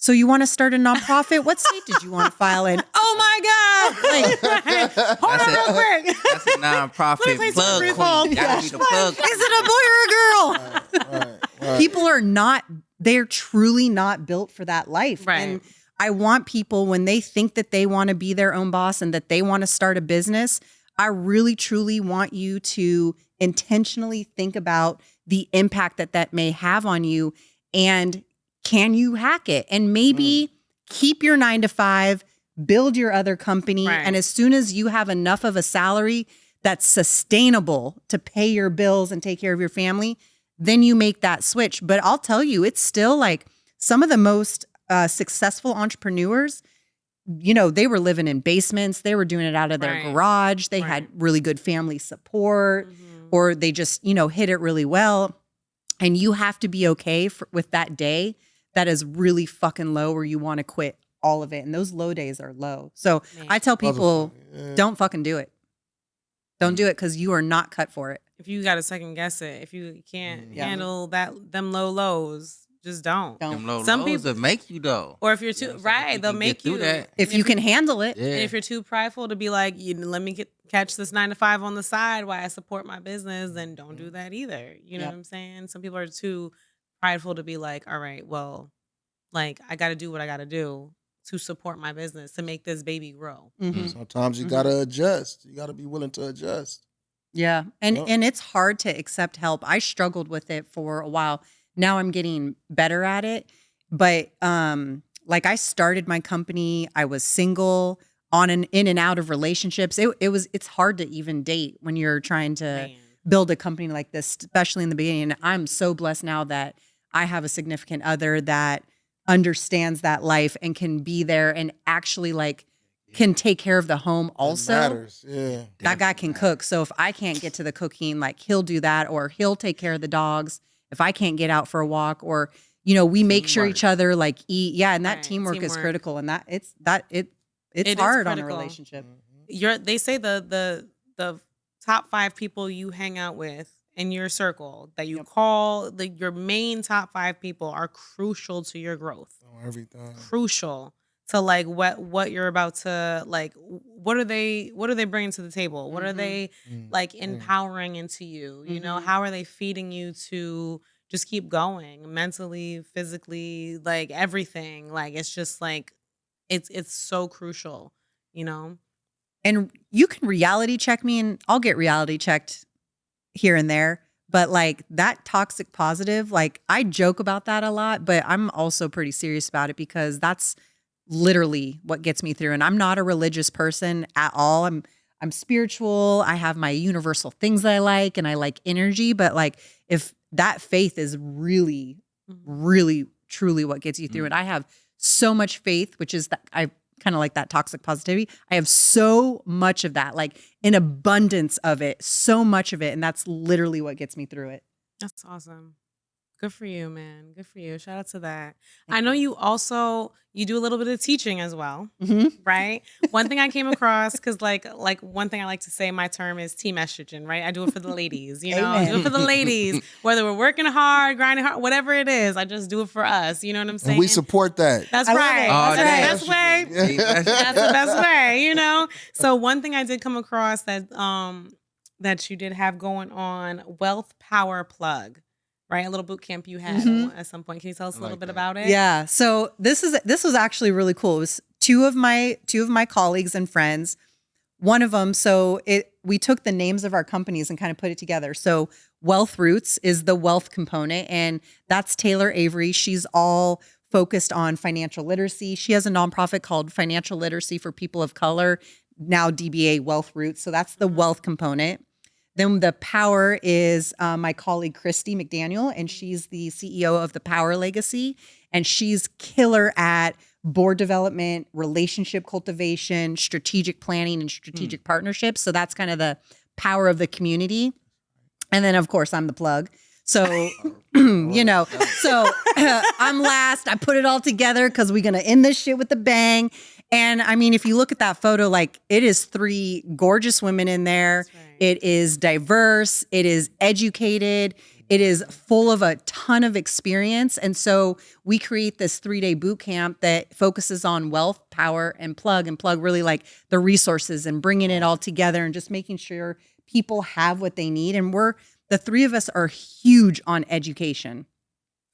So you want to start a nonprofit? What state did you want to file in? Oh my God. Like,
Hold on real quick.
That's a nonprofit
Please,
plug
please,
queen.
please.
Gotta be the plug.
is it a boy or a girl?
Right.
People are not, they're truly not built for that life.
Right.
And I want people, when they think that they want to be their own boss and that they want to start a business, I really, truly want you to intentionally think about the impact that that may have on you. And can you hack it? And maybe keep your 9 to 5, build your other company.
Right.
And as soon as you have enough of a salary that's sustainable to pay your bills and take care of your family, then you make that switch. But I'll tell you, it's still like some of the most successful entrepreneurs, you know, they were living in basements. They were doing it out of their
Right.
garage. They had really good family support, or they just, you know, hit it really well. And you have to be okay with that day that is really fucking low where you want to quit all of it. And those low days are low. So I tell people, don't fucking do it. Don't do it because you are not cut for it.
If you got to second guess it, if you can't
Yeah.
handle them low lows, just don't.
Them low
Some
lows
people-
will make you though.
Or if you're too
You know, some
right,
people
they'll
can
make
get through
you.
that.
If you can handle it.
Yeah.
And if you're too prideful to be like, let me catch this 9 to 5 on the side while I support my business, then don't do that either. You know
Yep.
what I'm saying? Some people are too prideful to be like, all right, well, like I got to do what I got to do to support my business to make this baby grow.
Mhm.
Sometimes you gotta adjust. You gotta be willing to adjust.
Yeah. And
Yep.
and it's hard to accept help. I struggled with it for a while. Now I'm getting better at it. But like I started my company, I was single, in and out of relationships. It's hard to even date when you're trying to
Man.
build a company like this, especially in the beginning. And I'm so blessed now that I have a significant other that understands that life and can be there and actually like can take care of the home also.
That matters. Yeah.
That guy can cook. So if I can't get to the cooking, like he'll do that, or he'll take care of the dogs. If I can't get out for a walk, or, you know, we make sure
Teamwork.
each other like eat. Yeah. And that
Right,
teamwork is
teamwork.
critical. And it's
It is
hard on a
critical.
relationship.
They say the top 5 people you hang out with in your circle that you call your main top 5 people are crucial to your growth.
On everything.
Crucial to like what you're about to like. What are they bringing to the table? What are they like empowering into you? You know, how are they feeding you to just keep going mentally, physically, like everything? Like it's just like it's so crucial, you know.
And you can reality check me, and I'll get reality checked here and there. But like that toxic positive, like I joke about that a lot, but I'm also pretty serious about it because that's literally what gets me through. And I'm not a religious person at all. I'm spiritual. I have my universal things that I like, and I like energy. But like if that faith is really, really, truly what gets you through. And I have so much faith, which is that I kind of like that toxic positivity. I have so much of that, like an abundance of it, so much of it. And that's literally what gets me through it.
That's awesome. Good for you, man. Good for you. Shout out to that. I know you do a little bit of teaching as well, right? One thing I came across, because like one thing I like to say, my term is team estrogen, right? I do it for the ladies, you know, I do it for the ladies, whether we're working hard, grinding hard, whatever it is, I just do it for us. You know what I'm saying?
And we support that.
That's
I love
right.
it.
Oh,
That's the
that
best way. That's the best way, you know? So one thing I did come across that you did have going on, Wealth Power Plug, right? A little boot camp you had at some point. Can you tell us a little bit about it?
Yeah. So this was actually really cool. It was two of my colleagues and friends. One of them, we took the names of our companies and kind of put it together. So Wealth Roots is the wealth component, and that's Taylor Avery. She's all focused on financial literacy. She has a nonprofit called Financial Literacy for People of Color, now DBA Wealth Roots. So that's the wealth component. Then the power is my colleague, Christy McDaniel, and she's the CEO of the Power Legacy. And she's killer at board development, relationship cultivation, strategic planning, and strategic partnerships. So that's kind of the power of the community. And then, of course, I'm the plug. So, so I'm last. I put it all together because we're going to end this shit with a bang. And I mean, if you look at that photo, like it is 3 gorgeous women in there.
Right.
It is diverse. It is educated. It is full of a ton of experience. And so we create this 3-day boot camp that focuses on wealth, power, and plug really like the resources and bringing it all together and just making sure people have what they need. And the 3 of us are huge on education.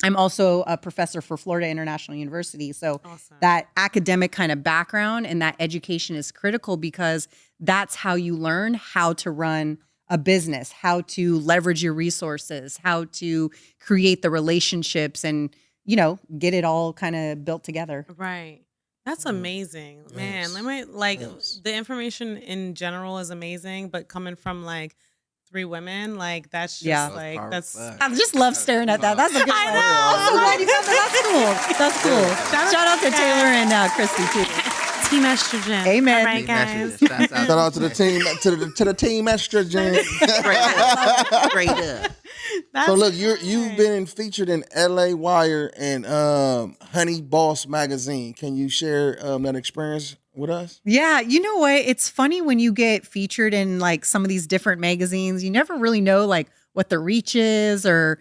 I'm also a professor for Florida International University. So
Awesome.
that academic kind of background and that education is critical because that's how you learn how to run a business, how to leverage your resources, how to create the relationships and, get it all kind of built together.
Right. That's amazing. Man, let me the information in general is amazing, but coming from like 3 women, like that's just
Yeah.
that's
I just love staring at that. That's a good one.
I know.
I'm so glad you found that. That's cool. That's cool. Shout out to Taylor and Christy too.
Team estrogen.
Amen.
All right,
Team
guys.
estrogen.
Shout out to the team, to the team estrogen.
Straight up.
That's
So look,
good.
you've been featured in LA Wire and Honey Boss magazine. Can you share that experience with us?
Yeah, you know what? It's funny when you get featured in like some of these different magazines, you never really know like what the reach is or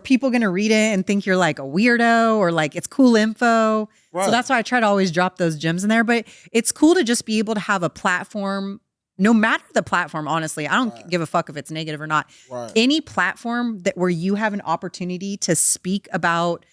people going to read it and think you're like a weirdo or like it's cool info.
Right.
So that's why I try to always drop those gems in there. But it's cool to just be able to have a platform, no matter the platform, honestly. I don't give a fuck if it's negative or not.
Right.
Any platform where you have an opportunity to speak about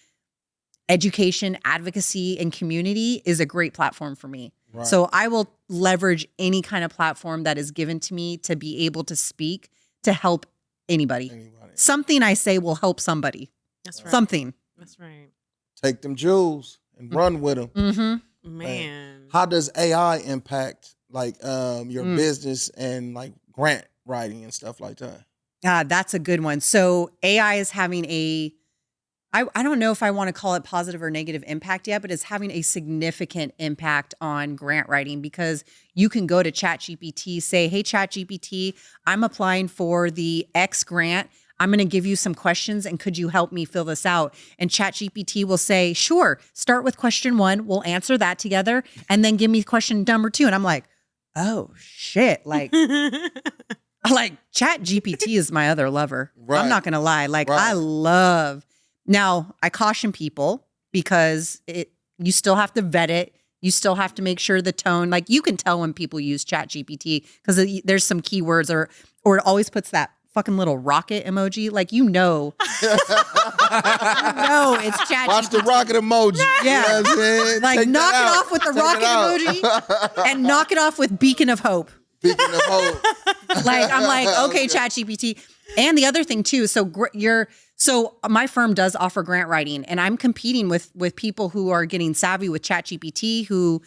education, advocacy, and community is a great platform for me.
Right.
So I will leverage any kind of platform that is given to me to be able to speak to help anybody. Something I say will help somebody.
That's right.
Something.
That's right.
Take them jewels and run with them.
Mm-hmm.
Man.
How does AI impact like your business and like grant writing and stuff like that?
That's a good one. So AI is having I don't know if I want to call it positive or negative impact yet, but it's having a significant impact on grant writing because you can go to ChatGPT, say, hey, ChatGPT, I'm applying for the X grant. I'm going to give you some questions and could you help me fill this out? And ChatGPT will say, sure, start with question 1. We'll answer that together and then give me question number 2. And I'm like, oh shit. Like ChatGPT is my other lover.
Right.
I'm not going to lie.
Right.
Now, I caution people because you still have to vet it. You still have to make sure the tone, like you can tell when people use ChatGPT because there's some keywords or it always puts that fucking little rocket emoji. Like, it's ChatGPT.
Watch the rocket emoji.
Yeah.
You know what I'm saying?
Like
Take
knock it
that out.
off with the
Take it
rocket
out.
emoji and knock it off with beacon of hope.
Speaking of hope.
Like, I'm like, okay, ChatGPT. And the other thing too, so my firm does offer grant writing and I'm competing with people who are getting savvy with ChatGPT who,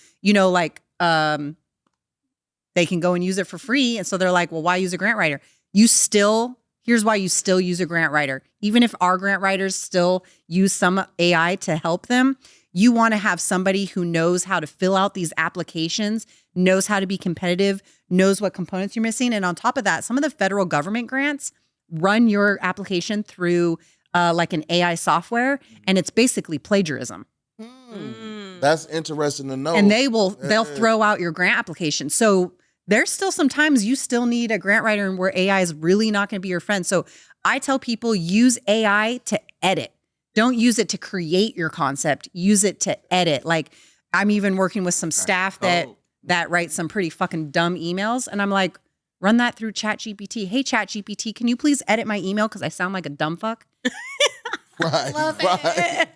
they can go and use it for free. And so they're like, well, why use a grant writer? Here's why you still use a grant writer. Even if our grant writers still use some AI to help them, you want to have somebody who knows how to fill out these applications, knows how to be competitive, knows what components you're missing. And on top of that, some of the federal government grants run your application through like an AI software, and it's basically plagiarism.
That's interesting to know.
And they'll throw out your grant application. So there's still some times you still need a grant writer and where AI is really not going to be your friend. So I tell people use AI to edit. Don't use it to create your concept. Use it to edit. Like I'm even working with some staff that write some pretty fucking dumb emails. And I'm like, run that through ChatGPT. Hey, ChatGPT, can you please edit my email because I sound like a dumb fuck?
Right.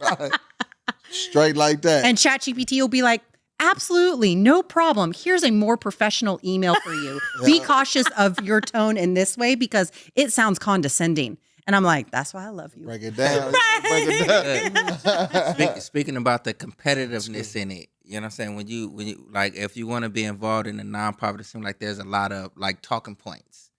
Straight like that.
And ChatGPT will be like, absolutely, no problem. Here's a more professional email for you. Be cautious of your tone in this way because it sounds condescending. And I'm like, that's why I love you.
Break it down. Break it down.
Speaking about the competitiveness in it, you know what I'm saying? When you like, if you want to be involved in a nonprofit, it seems like there's a lot of like talking points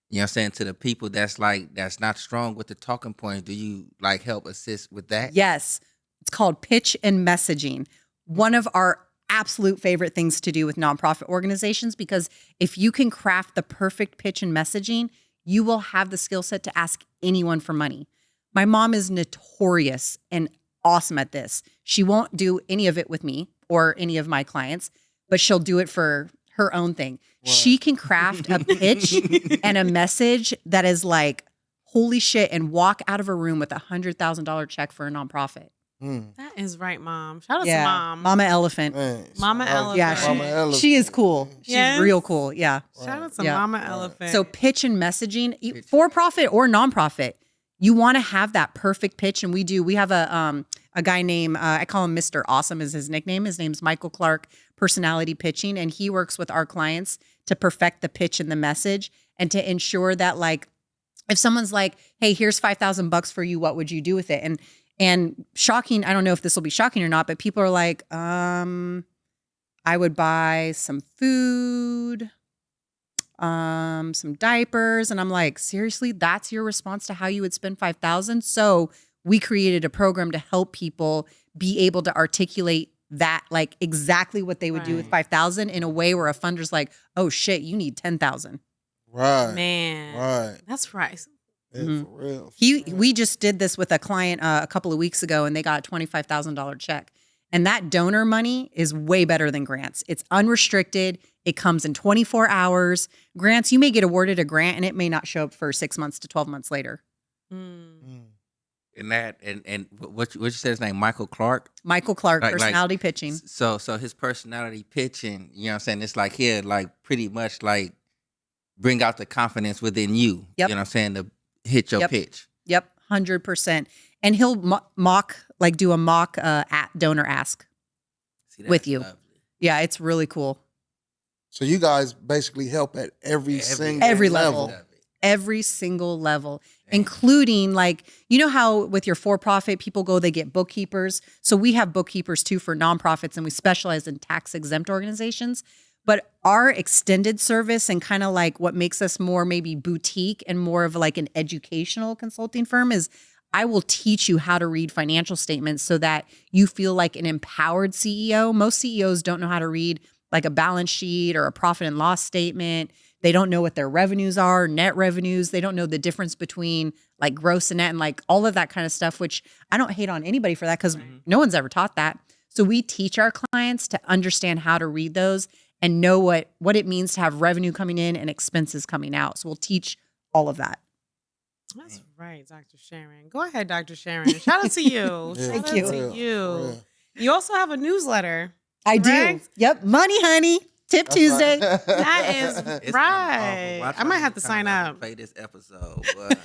You know what I'm saying? To the people that's not strong with the talking points, do you like help assist with that?
Yes. It's called pitch and messaging. One of our absolute favorite things to do with nonprofit organizations, because if you can craft the perfect pitch and messaging, you will have the skill set to ask anyone for money. My mom is notorious and awesome at this. She won't do any of it with me or any of my clients, but she'll do it for her own thing.
Wow.
She can craft a pitch and a message that is like, holy shit, and walk out of a room with $100,000 check for a nonprofit.
That is right, Mom. Shout out to Mom.
Mama Elephant.
Mama Elephant.
Yeah,
Mama Elephant.
she is cool. She's
Yes.
real cool. Yeah.
Shout out to
Yeah.
Mama Elephant.
So pitch and messaging, for profit or nonprofit, you want to have that perfect pitch. And we have a guy named, I call him Mr. Awesome is his nickname. His name's Michael Clark, Personality Pitching. And he works with our clients to perfect the pitch and the message and to ensure that, like, if someone's like, hey, here's $5,000 for you, what would you do with it? And shocking, I don't know if this will be shocking or not, but people are like, I would buy some food, some diapers. And I'm like, seriously, that's your response to how you would spend $5,000? So we created a program to help people be able to articulate that, like exactly what they would do with $5,000 in a way where a funder's like, oh shit, you need $10,000.
Right.
Man.
Right.
That's right.
Yeah, for real.
We just did this with a client a couple of weeks ago, and they got a $25,000 check. And that donor money is way better than grants. It's unrestricted. It comes in 24 hours. Grants, you may get awarded a grant, and it may not show up for 6 months to 12 months later.
And that and what you said his name, Michael Clark.
Michael Clark,
Like-
personality pitching.
So his personality pitching, you know what I'm saying? It's like here, like pretty much like bring out the confidence within you.
Yep.
You know what I'm saying? To hit your
Yep.
pitch.
Yep, 100%. And he'll do a mock donor ask.
See,
With
that's
you.
lovely.
Yeah, it's really cool.
So you guys basically help at every single
Every
level.
level. Every single level, including, like, you know how with your for-profit people go, they get bookkeepers. So we have bookkeepers too for nonprofits, and we specialize in tax exempt organizations. But our extended service and kind of like what makes us more maybe boutique and more of like an educational consulting firm is I will teach you how to read financial statements so that you feel like an empowered CEO. Most CEOs don't know how to read like a balance sheet or a profit and loss statement. They don't know what their revenues are, net revenues. They don't know the difference between like gross and net and like all of that kind of stuff, which I don't hate on anybody for that because no one's ever taught that. So we teach our clients to understand how to read those and know what it means to have revenue coming in and expenses coming out. So we'll teach all of that.
That's right, Dr. Sharon. Go ahead, Dr. Sharon. Shout out to you.
Yeah,
Shout
Thank
out
you.
to
for real,
you.
for real.
You also have a newsletter.
I do.
Correct?
Yep. Money, honey. Tip
That's
Tuesday.
right.
That is
It's
right.
awful.
I might have to sign up.
Play this episode. But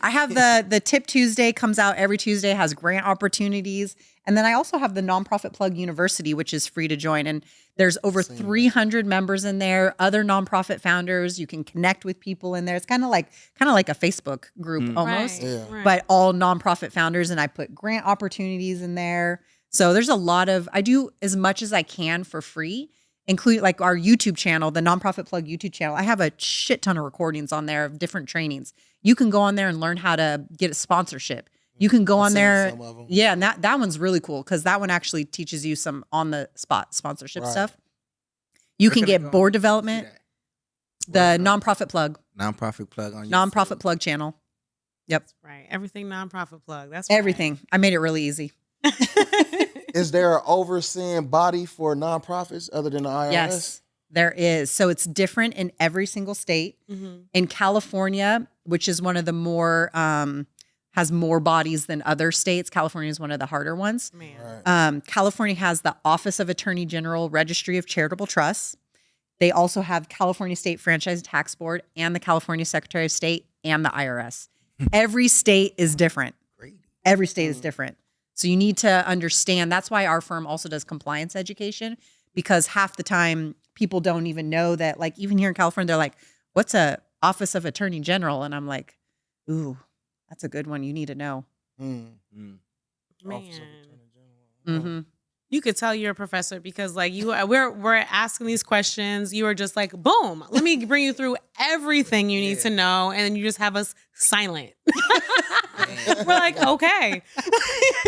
I have the Tip Tuesday comes out every Tuesday, has grant opportunities. And then I also have the Nonprofit Plug University, which is free to join. And there's over 300 members in there, other nonprofit founders. You can connect with people in there. It's kind of like a Facebook group almost,
Right,
Yeah.
right.
but all nonprofit founders. And I put grant opportunities in there. So there's a lot of, I do as much as I can for free, include like our YouTube channel, the Nonprofit Plug YouTube channel. I have a shit ton of recordings on there of different trainings. You can go on there and learn how to get a sponsorship. You can go
I've
on
seen
there.
some of 'em.
Yeah, and that one's really cool because that one actually teaches you some on the spot sponsorship
Right.
stuff. You
where
can
I
get
go
board
to see
development,
that?
the Nonprofit Plug,
Nonprofit Plug on
Nonprofit
YouTube.
Plug channel. Yep,
Right. Everything nonprofit plug. That's right.
everything. I made it really easy.
Is there an overseeing body for nonprofits other than the IRS?
Yes, there is. So it's different in every single state.
Mhm.
In California, which is one of the more has more bodies than other states. California is one of the harder ones.
Man.
Right.
California has the Office of Attorney General Registry of Charitable Trusts. They also have California State Franchise Tax Board and the California Secretary of State and the IRS. Every state is different.
Great.
Every state is different. So you need to understand. That's why our firm also does compliance education, because half the time people don't even know that, like, even here in California, they're like, what's a Office of Attorney General? And I'm like, ooh, that's a good one. You need to know.
Mm.
Mm.
Man.
Office of Attorney General.
Mm-hmm.
You could tell you're a professor because like we're asking these questions. You are just like, boom, let me bring you through everything you need to know. And then you just have us silent. We're like, okay.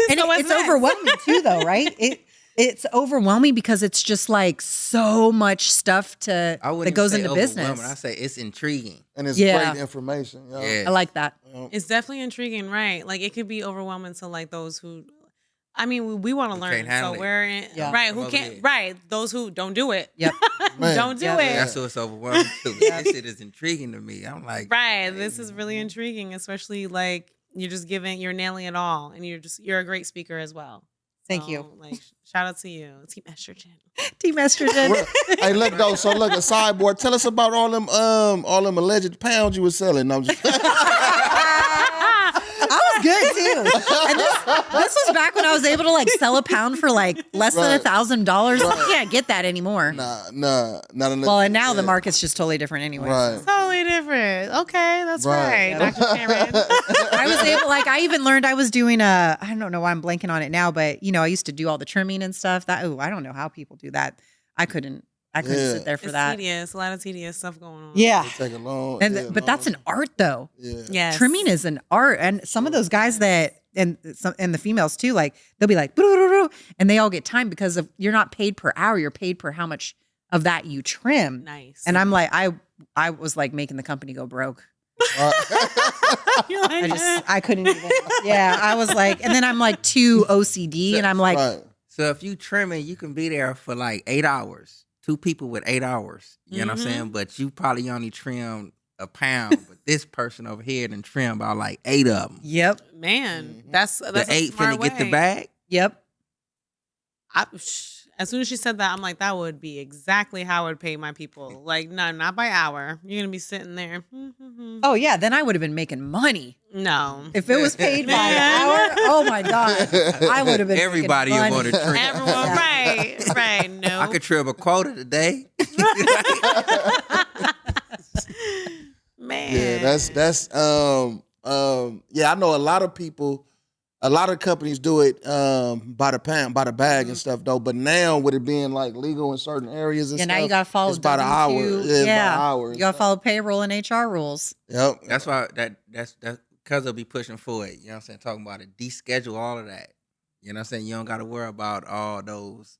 And
So what's
it's
next?
overwhelming too, though, right? It's overwhelming because it's just like so much stuff
I
that
wouldn't
goes
say
into
overwhelming. I
business.
say it's intriguing.
And it's
Yeah.
great information. You know?
Yeah.
I like that.
It's definitely intriguing, right? Like it could be overwhelming to like those who, I mean, we want to
Who
learn.
can't handle
So
it.
we're in,
Yeah.
right.
Come
Who
over
can't?
here.
Right. Those who don't do it.
Yep.
Man.
Don't do
Yeah.
it.
That's what's overwhelming too. This shit is intriguing to me. I'm like,
Right. This is really intriguing, especially like you're nailing it all, and you're a great speaker as well.
Thank you.
Like shout out to you, Team Estrogen.
Team Estrogen.
Hey, look though. So look, a sideboard. Tell us about all them alleged pounds you were selling. No, I'm just
I was good too. And this was back when I was able to like sell a pound for like less than
Right.
$1,000.
Right.
You can't get that anymore.
not unless.
Well, and now the
yeah.
market's just totally different anyway.
Right.
Totally different. Okay, that's
Right.
right, Dr. Sharon.
I was able, like, I even learned I was doing I don't know why I'm blanking on it now, but you know, I used to do all the trimming and stuff. I don't know how people do that. I couldn't
Yeah.
sit there for
It's
that.
tedious. A lot of tedious stuff going on.
Yeah.
It take a long.
And
yeah,
but that's an art though.
Yeah.
Yes.
Trimming is an art. And some of those guys that and the females too, like they'll be like, "Boo-doo-doo-doo," and they all get time because of you're not paid per hour, you're paid per how much of that you trim.
Nice.
And I'm like, I was like making the company go broke.
You're like,
I couldn't even. Yeah, I was like, and then I'm like too OCD, and I'm like,
Right.
so if you trimming, you can be there for like 8 hours. 2 people with 8 hours. You know what I'm saying? But you probably only trimmed a pound, but this person over here done trimmed about like 8 of them.
yep,
man, that's
The
a
8
smart
finna get the
way.
bag.
yep.
As soon as she said that, I'm like, that would be exactly how I would pay my people. Like, no, not by hour. You're gonna be sitting there.
Oh yeah, then I would have been making money
No.
if it was paid by an hour. Oh my god, I would have been.
Everybody
making
will
money.
want to trim.
Everyone, right. No.
I could trim a quota today.
Man.
Yeah, that's yeah, I know a lot of people, a lot of companies do it by the pound, by the bag and stuff though. But now with it being like legal in certain areas and
Yeah,
stuff,
now you gotta follow
it's by the hour.
W2.
Yeah, it's by
Yeah,
the hour.
you gotta follow payroll and HR rules.
Yep.
That's why that's because they'll be pushing for it. You know what I'm saying? Talking about it, deschedule all of that. You know what I'm saying? You don't got to worry about all those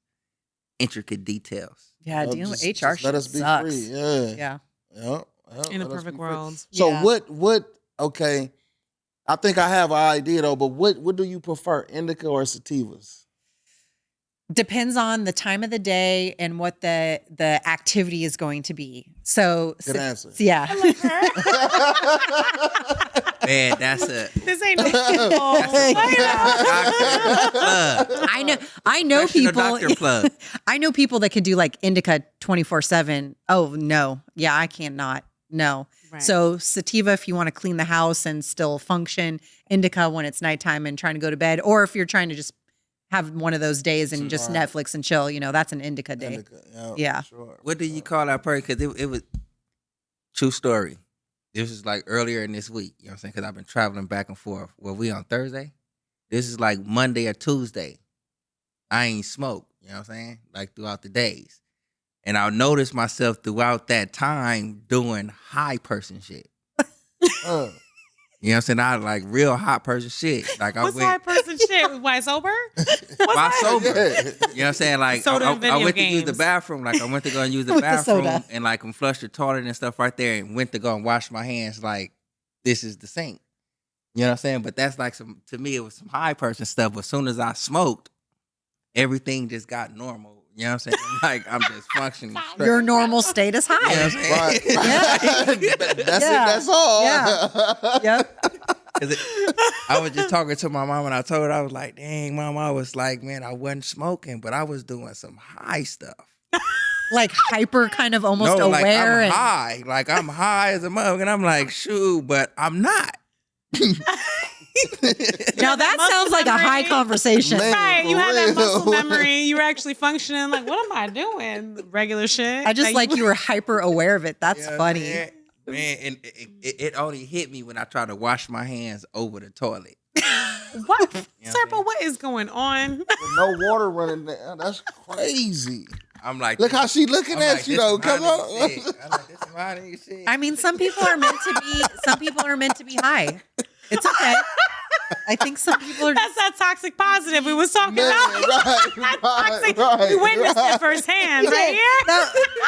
intricate details.
Yeah,
Yep,
dealing with
just
HR
let
shit
us be
sucks.
free. Yeah.
Yeah.
Yep.
In a
let us
perfect
be free.
world.
So
Yeah.
what okay. I think I have an idea though, but what do you prefer, indica or sativas?
Depends on the time of the day and what the activity is going to be. So,
Good answer.
yeah.
Man, that's a
This ain't no
I know
professional
people.
doctor plug.
I know people that can do like indica 24/7. Oh no, yeah, I cannot. No.
Right.
So sativa if you want to clean the house and still function. Indica when it's nighttime and trying to go to bed, or if you're trying to just have one of those days and just
Right.
Netflix and chill. You know, that's an indica day.
Indica.
Yeah.
Sure.
What do you call that person? Because it was true story. This is like earlier in this week. You know what I'm saying? Because I've been traveling back and forth. Well, we on Thursday. This is like Monday or Tuesday. I ain't smoked. You know what I'm saying? Like throughout the days. And I'll notice myself throughout that time doing high person shit.
Uh,
You know what I'm saying? I like real hot person shit. Like I
What's
went
that person shit? Why sober?
why sober.
yeah.
You know what I'm saying? Like
Soda
I
and video
went to use the
games.
bathroom. Like I went to go and use the
With the
bathroom
soda.
and like I'm flushed the toilet and stuff right there and went to go and wash my hands like this is the sink. You know what I'm saying? But that's like to me it was some high person stuff. But as soon as I smoked, everything just got normal. You know what I'm saying? Like I'm just functioning straight.
Your normal state is high.
You know what I'm
Right.
saying?
That's
Yeah.
it. That's all.
Yeah. Yep.
'Cause I was just talking to my mom and I told her, I was like, dang, mom, I was like, man, I wasn't smoking, but I was doing some high stuff.
Like hyper kind of almost
no, like
aware
I'm
and
high. Like I'm high as a mug. And I'm like, shoot, but I'm not.
now that
muscle
sounds like a high
memory.
conversation.
Man.
Right, you
For
had that muscle
real.
memory. You were actually functioning. Like, what am I doing? Regular shit.
I just like you were hyper aware of it. That's
You know what I'm
funny.
saying? Man, and it only hit me when I tried to wash my hands over the toilet.
What?
You know what
Serpo, what is going on?
With no water running down. That's crazy.
I'm like,
Look how she looking
I'm
at
like,
you
this
though.
is my
Come
nigga
on.
shit. I'm like, this is my nigga shit.
I mean, some people are meant to be. Some people are meant to be high. It's okay. I think some people are.
That's that toxic positive we was talking
Man,
about.
right,
Toxic.
right,
We witnessed
right.
it firsthand right here.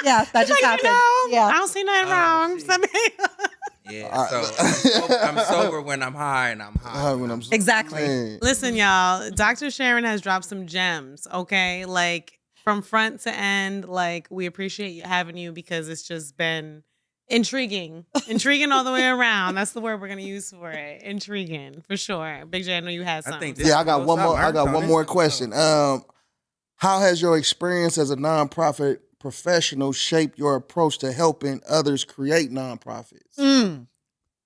Yeah, that just
Like,
happened.
I
Yeah.
don't see nothing
Oh,
wrong.
shit.
So maybe-
Yeah, so I'm sober when I'm high and I'm high
When I'm
Exactly.
Man.
Listen, y'all, Dr. Sharon has dropped some gems, okay? Like, from front to end, like, we appreciate you having you because it's just been intriguing. Intriguing all the way around. That's the word we're going to use for it. Intriguing, for sure. Big J, I know you had
I
something.
think this-
Yeah, I got one more. I got
Something.
one more question. How has your experience as a nonprofit professional shaped your approach to helping others create nonprofits?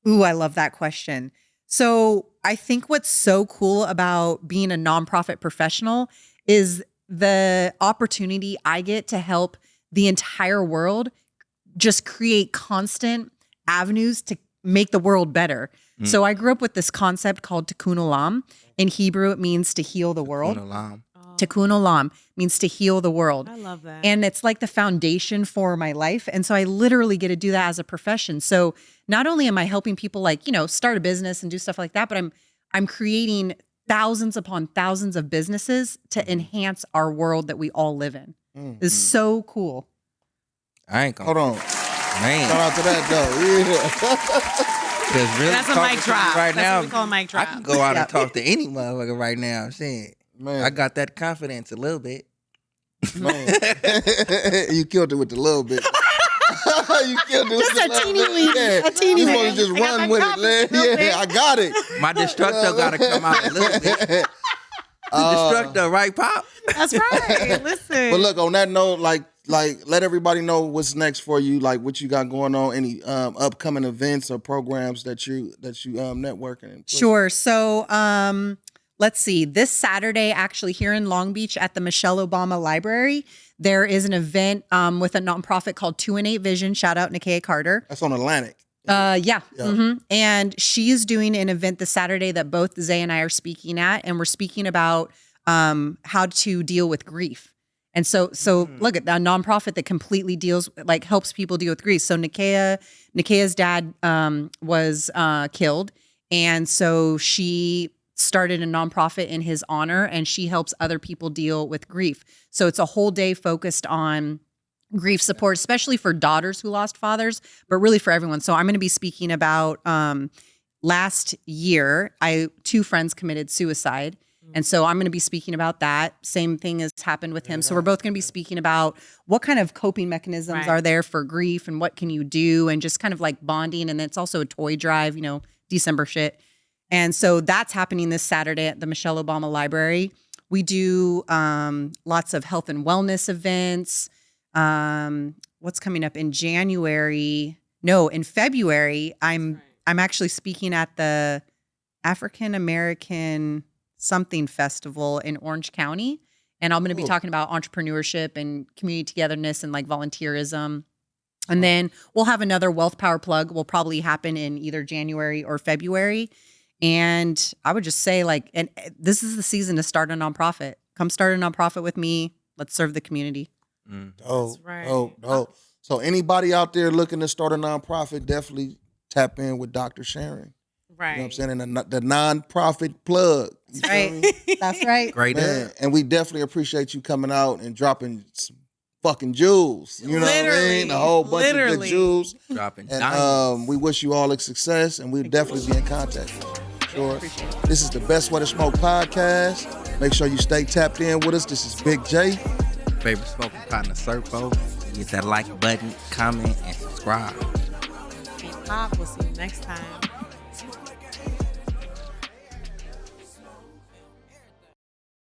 Ooh, I love that question. So I think what's so cool about being a nonprofit professional is the opportunity I get to help the entire world just create constant avenues to make the world better. So I grew up with this concept called tikkun olam. In Hebrew, it means to heal the world. Tikkun olam means to heal the world.
I love that.
And it's like the foundation for my life. And so I literally get to do that as a profession. So not only am I helping people like, start a business and do stuff like that, but I'm creating thousands upon thousands of businesses to enhance our world that we all live in. It's so cool.
I ain't gonna.
Hold on.
Man.
Shout out to that though. Yeah.
Because really
That's a
talking
mic
to you
drop.
right
That's
now,
what we call a mic drop.
I can go out
Yeah.
and talk to any motherfucker right now. Shit.
Man,
I got that confidence a little bit.
man. You killed it with the little bit. You killed it with
Just
the
a
little
teeny
bit.
weeny,
Yeah.
a teeny
You
weeny.
want to just
I got
run
that
with it,
confidence a
man.
little
Yeah, I got it.
My destructo got to come out a little bit. Destructo, right, Pop?
That's right. Listen.
But look, on that note, like let everybody know what's next for you, like what you got going on, any upcoming events or programs that you networking. And
Sure. So let's see. This Saturday, actually here in Long Beach at the Michelle Obama Library, there is an event with a nonprofit called 2 and 8 Vision. Shout out Nikkei Carter.
That's on Atlantic.
Yeah. And she's doing an event this Saturday that both Zay and I are speaking at, and we're speaking about how to deal with grief. And so look at that nonprofit that completely helps people deal with grief. So Nikkea's dad was killed, and so she started a nonprofit in his honor, and she helps other people deal with grief. So it's a whole day focused on grief support, especially for daughters who lost fathers, but really for everyone. So I'm going to be speaking about last year, 2 friends committed suicide. And so I'm going to be speaking about that. Same thing has happened with him. So we're both going to be speaking about what kind of coping mechanisms are there for grief and what can you do, and just kind of like bonding. And it's also a toy drive, December shit. And so that's happening this Saturday at the Michelle Obama Library. We do lots of health and wellness events. What's coming up in January? No, in February, I'm actually speaking at the African American something festival in Orange County. And I'm going to be talking about entrepreneurship and community togetherness and like volunteerism. And then we'll have another Wealth Power plug will probably happen in either January or February. And I would just say and this is the season to start a nonprofit. Come start a nonprofit with me. Let's serve the community.
Dope,
right.
dope. So anybody out there looking to start a nonprofit, definitely tap in with Dr. Sharon.
Right.
You know what I'm saying? And the nonprofit plug. You feel
Right.
me?
That's right.
Great.
Man, and we definitely appreciate you coming out and dropping some fucking jewels. You know what I mean? A whole bunch of good jewels.
Dropping
And
diamonds.
we wish you all success, and we'll definitely be in contact. Sure. This is the Best Way to Smoke podcast. Make sure you stay tapped in with us. This is Big J.
Favorite smoking partner, Serpo. Hit that like button, comment, and subscribe.
Pop. We'll see you next time.